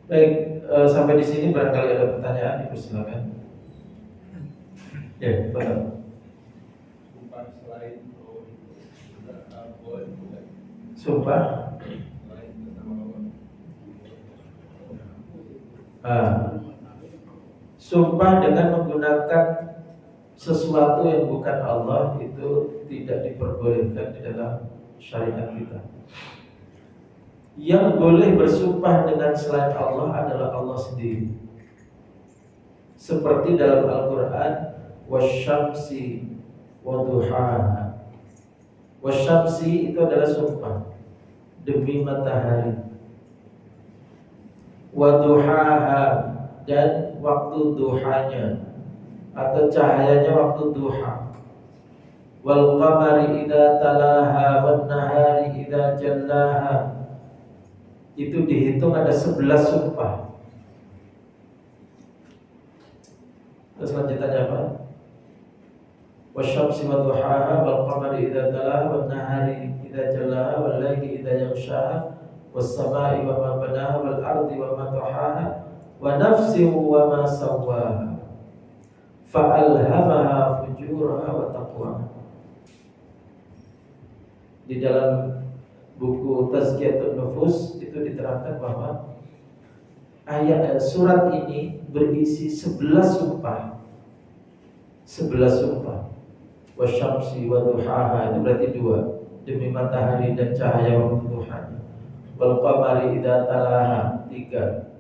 Baik, sampai di sini barangkali ada pertanyaan, dipersilakan. Ya, benar. Sumpah selain boleh Sumpah. selain nama Sumpah dengan menggunakan sesuatu yang bukan Allah itu tidak diperbolehkan di dalam syariat kita. Yang boleh bersumpah dengan selain Allah adalah Allah sendiri. Seperti dalam Al-Quran, wasyamsi waduhaha. Wasyamsi itu adalah sumpah demi matahari. Waduhaha, dan waktu duhanya atau cahayanya waktu duha. Wal qamari idza talaha wan nahari idza jallaha. Itu dihitung ada 11 sumpah. Terus lanjutannya apa? Wasyamsi waduhaha wal qamari idza talaha wan nahari idza jallaha wal laili idza yaghshaha was samai wa ma banaha wal ardi wa ma tahaha wa nafsin wa ma sawwaha fa alhamaha fujuraha wa taqwaha. Di dalam buku Tazkiyatun Nufus itu diterangkan bahwa surat ini berisi 11 sumpah. 11 sumpah. Wasyamsi waduhaha, itu berarti 2, demi matahari dan cahaya waktu duhanya. Wal qamari idza talaha, 3.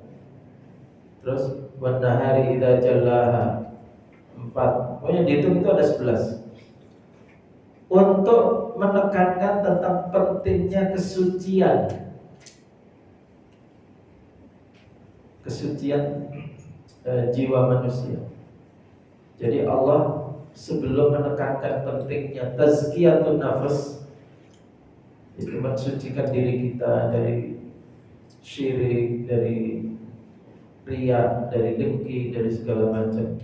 Terus wan nahari idza jallaha, 4. Pokoknya dihitung itu ada 11. Untuk menekankan tentang pentingnya kesucian jiwa manusia. Jadi Allah sebelum menekankan pentingnya tazkiyatun nafas, itu mensucikan diri kita dari syirik, dari riya, dari dengki, dari segala macam,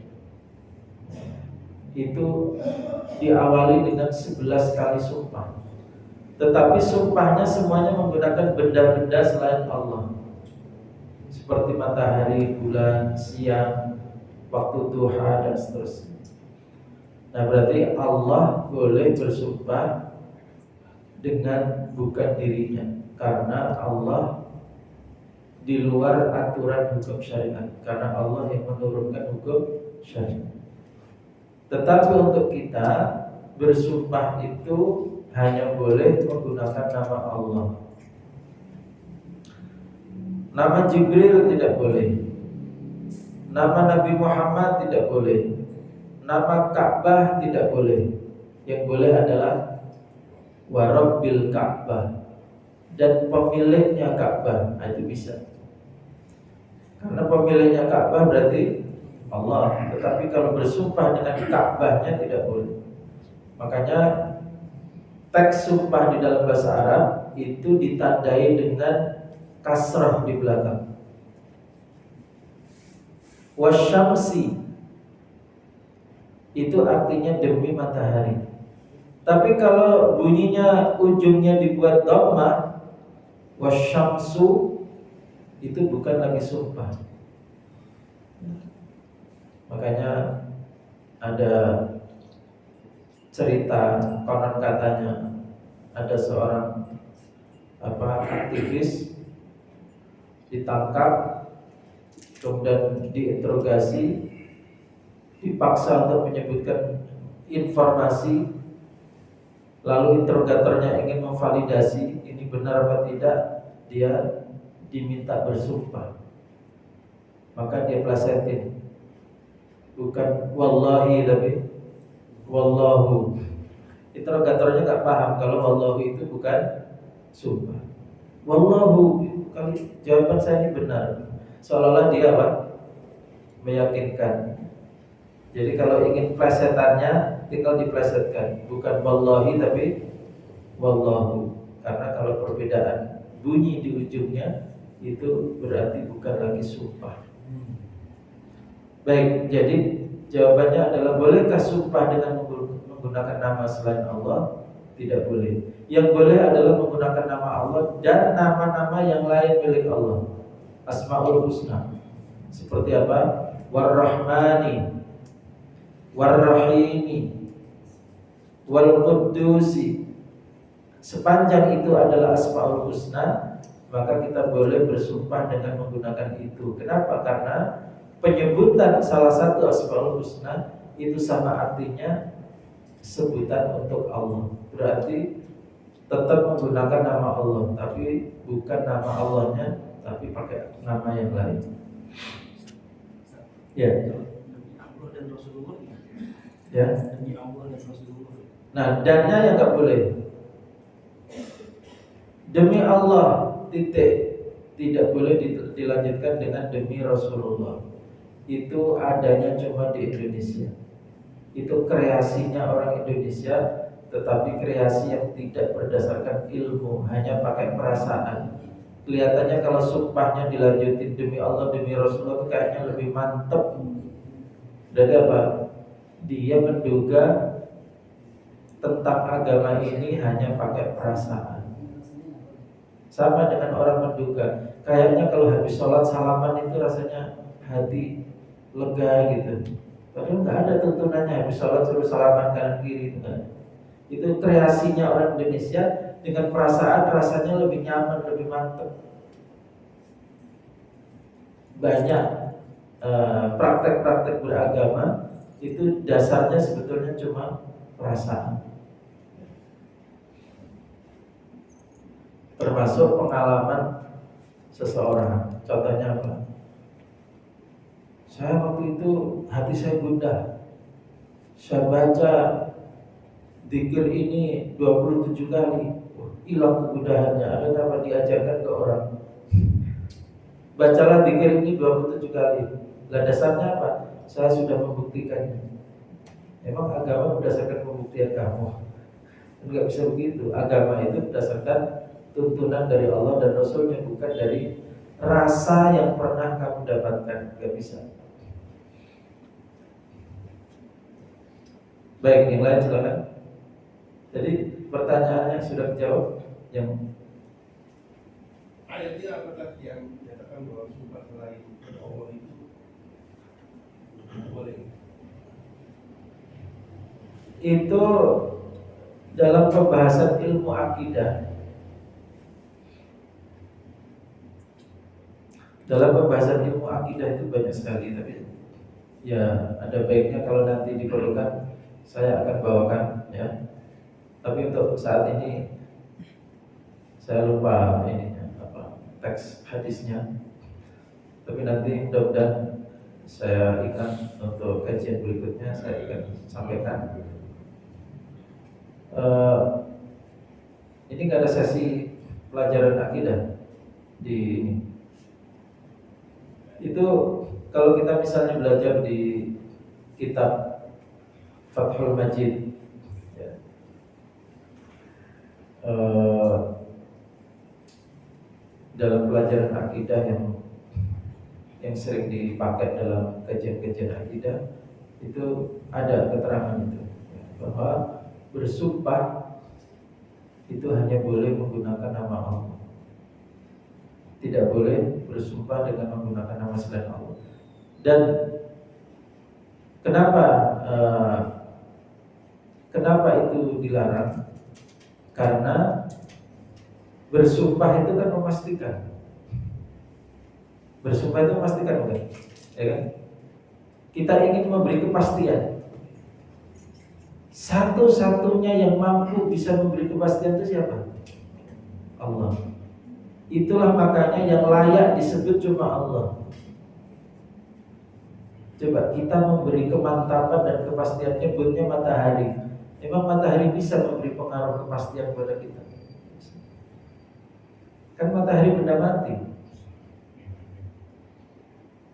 itu diawali dengan 11 kali sumpah. Tetapi sumpahnya semuanya menggunakan benda-benda selain Allah, seperti matahari, bulan, siang, waktu duha, dan seterusnya. Nah berarti Allah boleh bersumpah dengan bukan dirinya, karena Allah di luar aturan hukum syariat, karena Allah yang menurunkan hukum syariat. Tetapi untuk kita bersumpah itu hanya boleh menggunakan nama Allah. Nama Jibril tidak boleh, nama Nabi Muhammad tidak boleh, nama Ka'bah tidak boleh. Yang boleh adalah Warabbil Ka'bah, dan pemiliknya Ka'bah. Nah, itu bisa. Karena pemiliknya Ka'bah berarti Allah. Tetapi kalau bersumpah dengan Ka'bahnya tidak boleh. Makanya teks sumpah di dalam bahasa Arab itu ditandai dengan kasrah di belakang. Wasyamsi itu artinya demi matahari. Tapi kalau bunyinya ujungnya dibuat dhammah, wasyamsu, itu bukan lagi sumpah. Makanya ada cerita, konon katanya ada seorang aktivis ditangkap, kemudian diinterogasi, dipaksa untuk menyebutkan informasi, lalu interrogatornya ingin memvalidasi ini benar apa tidak, dia diminta bersumpah. Maka dia plesetin, bukan wallahi tapi wallahu. Interrogatornya nggak paham kalau wallahu itu bukan sumpah. Wallahu, kalau jawaban saya ini benar, seolah-olah dia meyakinkan. Jadi kalau ingin plesetannya tinggal diplesetkan, bukan wallahi tapi wallahu. Karena kalau perbedaan bunyi di ujungnya itu berarti bukan lagi sumpah. Baik, jadi jawabannya adalah bolehkah sumpah dengan menggunakan nama selain Allah? Tidak boleh. Yang boleh adalah menggunakan nama Allah dan nama-nama yang lain milik Allah, Asmaul Husna. Seperti apa? War-Rahmani, War-Rahimi, Wal-Quddusi. Sepanjang itu adalah Asmaul Husna, maka kita boleh bersumpah dengan menggunakan itu. Kenapa? Karena penyebutan salah satu Asmaul Husna itu sama artinya sebutan untuk Allah. Berarti tetap menggunakan nama Allah, tapi bukan nama Allahnya, tapi pakai nama yang lain. Ya. Demi Allah dan Rasulullah. Ya. Demi Allah dan Rasulullah. Nah, dannya yang nggak boleh. Demi Allah titik, tidak boleh dilanjutkan dengan demi Rasulullah. Itu adanya cuma di Indonesia. Itu kreasinya orang Indonesia, tetapi kreasi yang tidak berdasarkan ilmu, hanya pakai perasaan. Kelihatannya kalau sumpahnya dilanjutin demi Allah, demi Rasulullah, itu kayaknya lebih mantep. Dari apa? Dia menduga tentang agama ini hanya pakai perasaan. Sama dengan orang menduga, kayaknya kalau habis sholat salaman itu rasanya hati lega gitu. Padahal nggak ada tuntunannya habis sholat suruh salaman kanan kiri itu kan. Itu kreasinya orang Indonesia, dengan perasaan rasanya lebih nyaman, lebih mantap. Banyak praktek-praktek beragama itu dasarnya sebetulnya cuma perasaan. Termasuk pengalaman seseorang. Contohnya apa? Saya waktu itu hati saya gundah. Saya baca zikir ini 27 kali. Hilang kegundahannya. Ada apa diajarkan ke orang? Bacalah zikir ini 27 kali. Lah dasarnya apa? Saya sudah membuktikannya. Memang agama berdasarkan pembuktian kamu. Enggak bisa begitu. Agama itu berdasarkan tuntunan dari Allah dan Rasulnya, bukan dari rasa yang pernah kamu dapatkan. Enggak bisa. Baik, yang lain silakan. Jadi pertanyaannya sudah dijawab. Yang ayatnya apakah yang menyatakan bahwa sumpah selain Allah itu boleh? itu dalam pembahasan ilmu akidah. Dalam pembahasan ilmu akidah itu banyak sekali, tapi ya ada baiknya kalau nanti diperlukan saya akan bawakan ya. Tapi untuk saat ini saya lupa ininya apa teks hadisnya. Tapi nanti mudah-mudahan saya ingat untuk kajian berikutnya saya akan sampaikan. Ini nggak ada sesi pelajaran akidah di ini. Itu kalau kita misalnya belajar di kitab Fathul Majid ya, dalam pelajaran akidah yang sering dipakai dalam kajian-kajian akidah itu ada keterangan itu ya, bahwa bersumpah itu hanya boleh menggunakan nama Allah. Tidak boleh bersumpah dengan menggunakan nama selain Allah. Dan kenapa itu dilarang? Karena bersumpah itu kan memastikan. Bersumpah itu memastikan bukan? Ya kan? Kita ingin memberi kepastian. Satu-satunya yang mampu bisa memberi kepastian itu siapa? Allah. Itulah makanya yang layak disebut cuma Allah. Coba kita memberi kemantapan dan kepastian, nyebutnya matahari. Memang matahari bisa memberi pengaruh kepastian kepada kita? Kan matahari benda mati.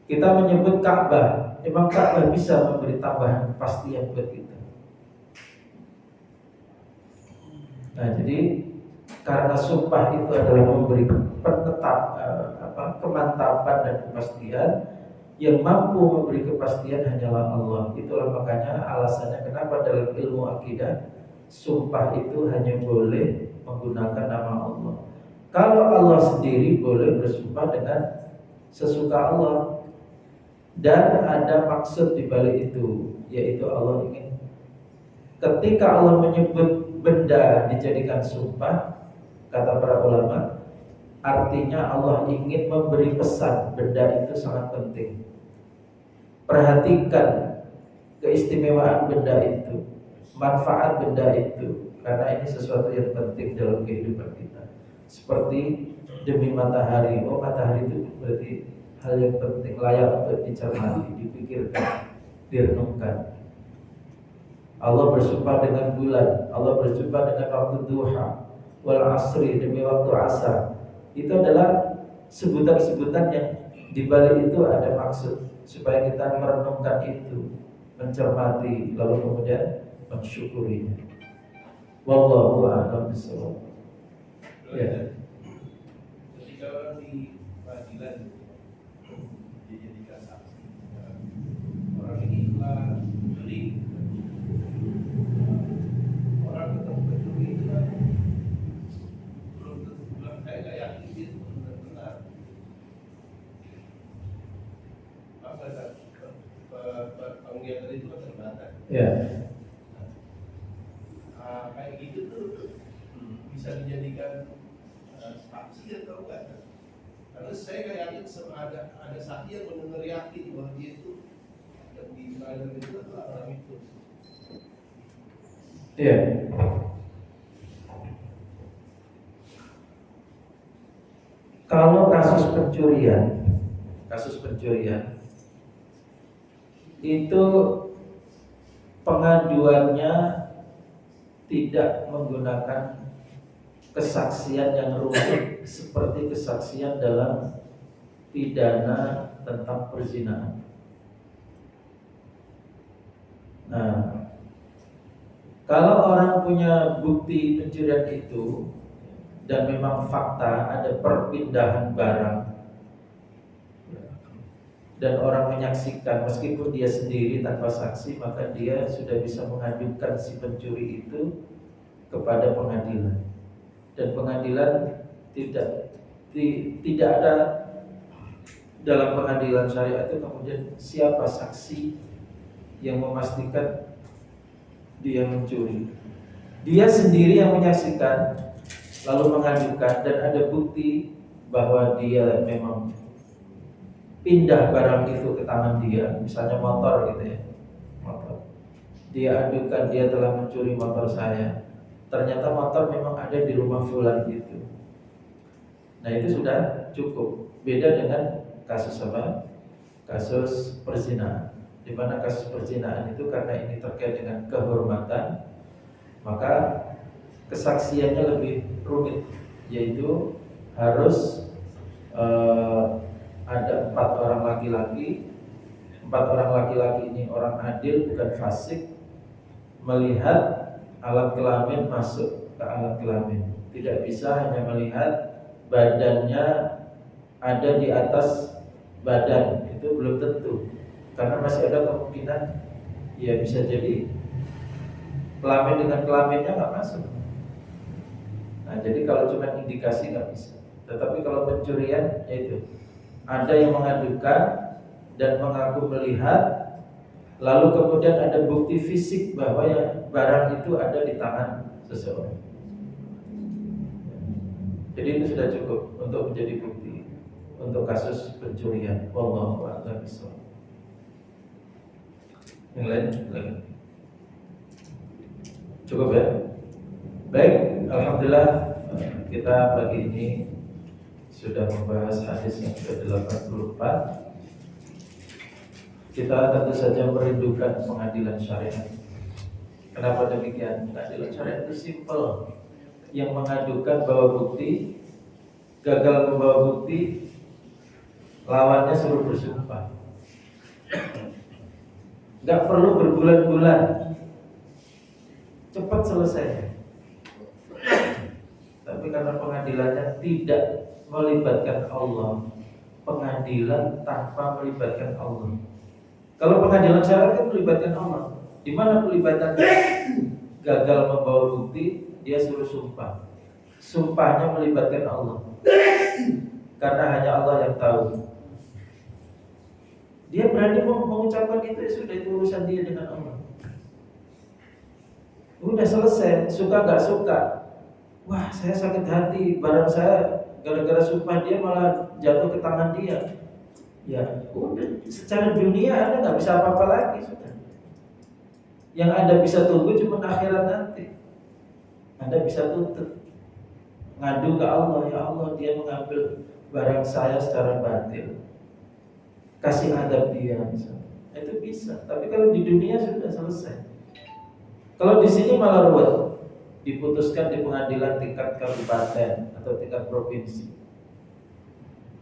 Kita menyebut Ka'bah, memang Ka'bah bisa memberi tambahan kepastian buat kita. Nah, jadi karena sumpah itu adalah memberi kemantapan dan kepastian, yang mampu memberi kepastian hanyalah Allah. Itulah makanya alasannya kenapa dalam ilmu akidah sumpah itu hanya boleh menggunakan nama Allah. Kalau Allah sendiri boleh bersumpah dengan sesuka Allah, dan ada maksud di balik itu, yaitu Allah ingin ketika Allah menyebut benda dijadikan sumpah, kata para ulama, artinya Allah ingin memberi pesan benda itu sangat penting. Perhatikan keistimewaan benda itu, manfaat benda itu, karena ini sesuatu yang penting dalam kehidupan kita. Seperti demi matahari, oh matahari itu berarti hal yang penting, layak untuk dicermati, dipikirkan, direnungkan. Allah bersumpah dengan bulan, Allah bersumpah dengan waktu duha, wal asri, demi waktu asar. Itu adalah sebutan-sebutan yang di balik itu ada maksud, supaya kita merenungkan itu, mencermati, lalu kemudian mensyukurinya. Wallahu a'lam bishawab. Ya. Ketika orang di pengadilan dijadikan saksi, orang ini telah beli, orang tetap mencuri itu kan belum tentu, bilang saya nggak yakin dia itu benar-benar. Apa penglihatan itu kan terbatas. Ya. Kayak gitu tuh bisa dijadikan saksi atau enggak? Karena saya nggak yakin ada saksi yang benar-benar yakin bahwa dia itu yang di pengadilan itu adalah orang itu. Iya. Kalau kasus pencurian itu pengaduannya tidak menggunakan kesaksian yang rumit seperti kesaksian dalam pidana tentang perzinahan. Nah, kalau orang punya bukti pencurian itu dan memang fakta ada perpindahan barang dan orang menyaksikan meskipun dia sendiri tanpa saksi, maka dia sudah bisa mengadukan si pencuri itu kepada pengadilan, dan pengadilan tidak ada dalam pengadilan syariat itu kemudian siapa saksi yang memastikan dia mencuri. Dia sendiri yang menyaksikan, lalu mengadukan dan ada bukti bahwa dia memang pindah barang itu ke tangan dia, misalnya motor gitu ya, motor. Dia adukan dia telah mencuri motor saya. Ternyata motor memang ada di rumah fulan itu. Nah itu sudah cukup. Beda dengan kasus apa? Kasus perzinahan. Di mana kasus perzinahan itu karena ini terkait dengan kehormatan, maka kesaksiannya lebih rumit, yaitu harus ada 4 orang laki-laki. 4 orang laki-laki ini orang adil, bukan fasik, melihat alat kelamin masuk ke alat kelamin. Tidak bisa hanya melihat badannya ada di atas badan, itu belum tentu, karena masih ada kemungkinan ya bisa jadi kelamin dengan kelaminnya nggak masuk. Nah jadi kalau cuma indikasi nggak bisa. Tetapi kalau pencurian yaitu ada yang mengadukan dan mengaku melihat, lalu kemudian ada bukti fisik bahwa ya barang itu ada di tangan seseorang. Jadi itu sudah cukup untuk menjadi bukti untuk kasus pencurian. Wallahu a'lam bishawab. Yang lain? Cukup ya? Baik, alhamdulillah kita pagi ini sudah membahas hadis yang ke-84. Kita tentu saja merindukan pengadilan syariat. Kenapa demikian? Pengadilan syariat itu simple. Yang mengadukan bawa bukti, gagal membawa bukti, lawannya suruh bersumpah. Gak perlu berbulan-bulan, cepat selesai. Tapi karena pengadilannya tidak melibatkan Allah, pengadilan tanpa melibatkan Allah. Kalau pengadilan syariat kan melibatkan Allah. Di mana pelibatannya? Gagal membawa bukti, dia suruh sumpah. Sumpahnya melibatkan Allah. Karena hanya Allah yang tahu. Dia berani mengucapkan itu, ya sudah, itu urusan dia dengan Allah. Udah selesai, suka gak suka. Wah, saya sakit hati, barang saya gara-gara sumpah dia malah jatuh ke tangan dia. Ya udah, secara dunia Anda nggak bisa apa-apa lagi sudah. Yang Anda bisa tunggu cuma akhirat nanti. Anda bisa tuntut, ngadu ke Allah, ya Allah dia mengambil barang saya secara batil, kasih adab dia misalnya. Itu bisa. Tapi kalau di dunia sudah selesai. Kalau di sini malah ruwet, diputuskan di pengadilan tingkat kabupaten atau tingkat provinsi.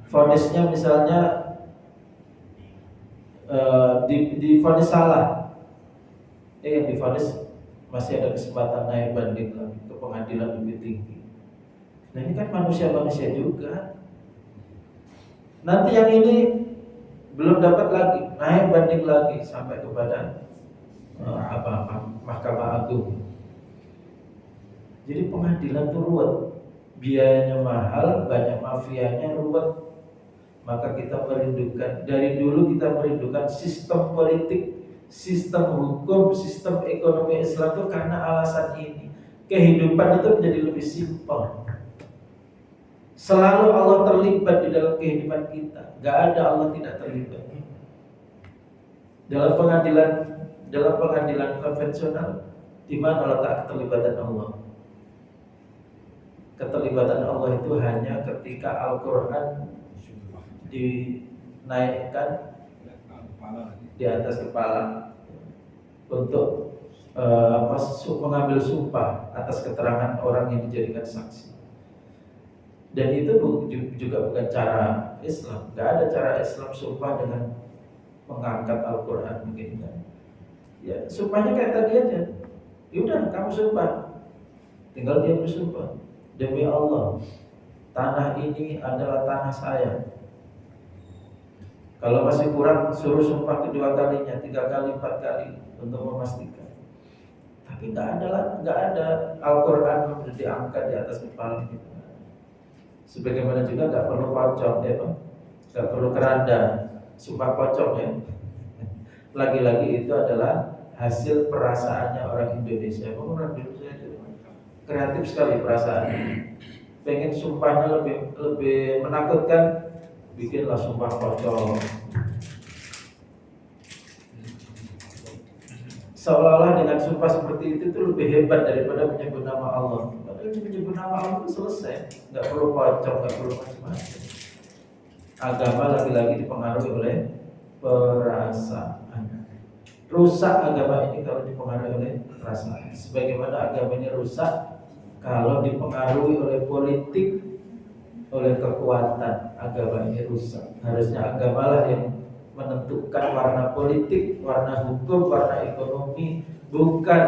Vonisnya misalnya divonis salah, yang divonis masih ada kesempatan naik banding lagi ke pengadilan lebih tinggi. Nah ini kan manusia-manusia juga. Nanti yang ini belum dapat lagi, naik banding lagi sampai kepada Mahkamah Agung. Jadi pengadilan itu ruwet, biayanya mahal, banyak mafianya, ruwet. Maka kita merindukan, dari dulu kita merindukan sistem politik, sistem hukum, sistem ekonomi Islam itu karena alasan ini. Kehidupan itu menjadi lebih simpel. Selalu Allah terlibat di dalam kehidupan kita. Gak ada Allah tidak terlibat. Dalam pengadilan konvensional, di mana letak keterlibatan Allah? Keterlibatan Allah itu hanya ketika Al-Quran dinaikkan di atas kepala untuk mengambil sumpah atas keterangan orang yang dijadikan saksi. Dan itu juga bukan cara Islam. Gak ada cara Islam sumpah dengan mengangkat Al-Quran mungkin kan. Ya, sumpahnya kayak tadi aja. Yaudah, kamu sumpah. Tinggal dia bersumpah. Demi Allah, tanah ini adalah tanah saya. Kalau masih kurang, suruh sumpah kedua kalinya, 3 kali, 4 kali untuk memastikan. Tapi nggak ada Al-Quran diangkat di atas kepala kita. Sebagaimana juga nggak perlu pocong, ya Pak, nggak perlu keranda, sumpah pocong ya. Lagi-lagi itu adalah hasil perasaannya orang Indonesia. Orang Indonesia itu kreatif sekali perasaannya. Pengen sumpahnya lebih menakutkan, bikinlah sumpah pocong. Seolah-olah dengan sumpah seperti itu tuh lebih hebat daripada menyebut nama Allah. Padahal menyebut nama Allah itu selesai, nggak perlu pocong, nggak perlu macam-macam. Agama lagi-lagi dipengaruhi oleh perasaan. Rusak agama ini kalau dipengaruhi oleh perasaan. Sebagaimana agama ini rusak kalau dipengaruhi oleh politik, oleh kekuatan. Agama ini rusak. Harusnya agamalah yang menentukan warna politik, warna hukum, warna ekonomi, bukan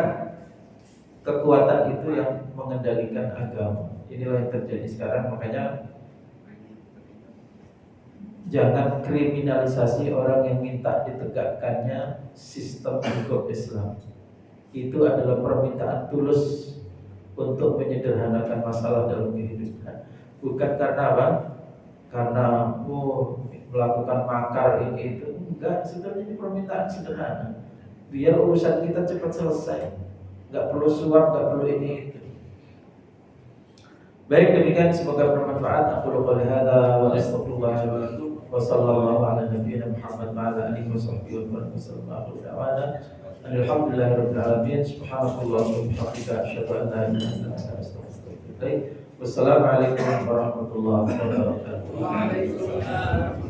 kekuatan itu yang mengendalikan agama. Inilah yang terjadi sekarang. Makanya jangan kriminalisasi orang yang minta ditegakkannya sistem hukum Islam. Itu adalah permintaan tulus untuk menyederhanakan masalah dalam kehidupan. Bukan karena apa? Karena melakukan makar ini itu. Enggak, sebenarnya ini permintaan sederhana. Biar urusan kita cepat selesai. Enggak perlu suap, enggak perlu ini itu. Baik, demikian semoga bermanfaat. Aku qouli hadza wa astaghfirullah wa lakum. Wa sallallahu ala nabiyyina Muhammad wa ala alihi wa sahbihi wa sallam. Alhamdulillahirabbil alamin. Subhanallah wa bihamdihi asyhadu an la ilaha illa anta astaghfiruka wa atubu ilaik. Wassalamualaikum warahmatullahi wabarakatuh. Waalaikumsalam.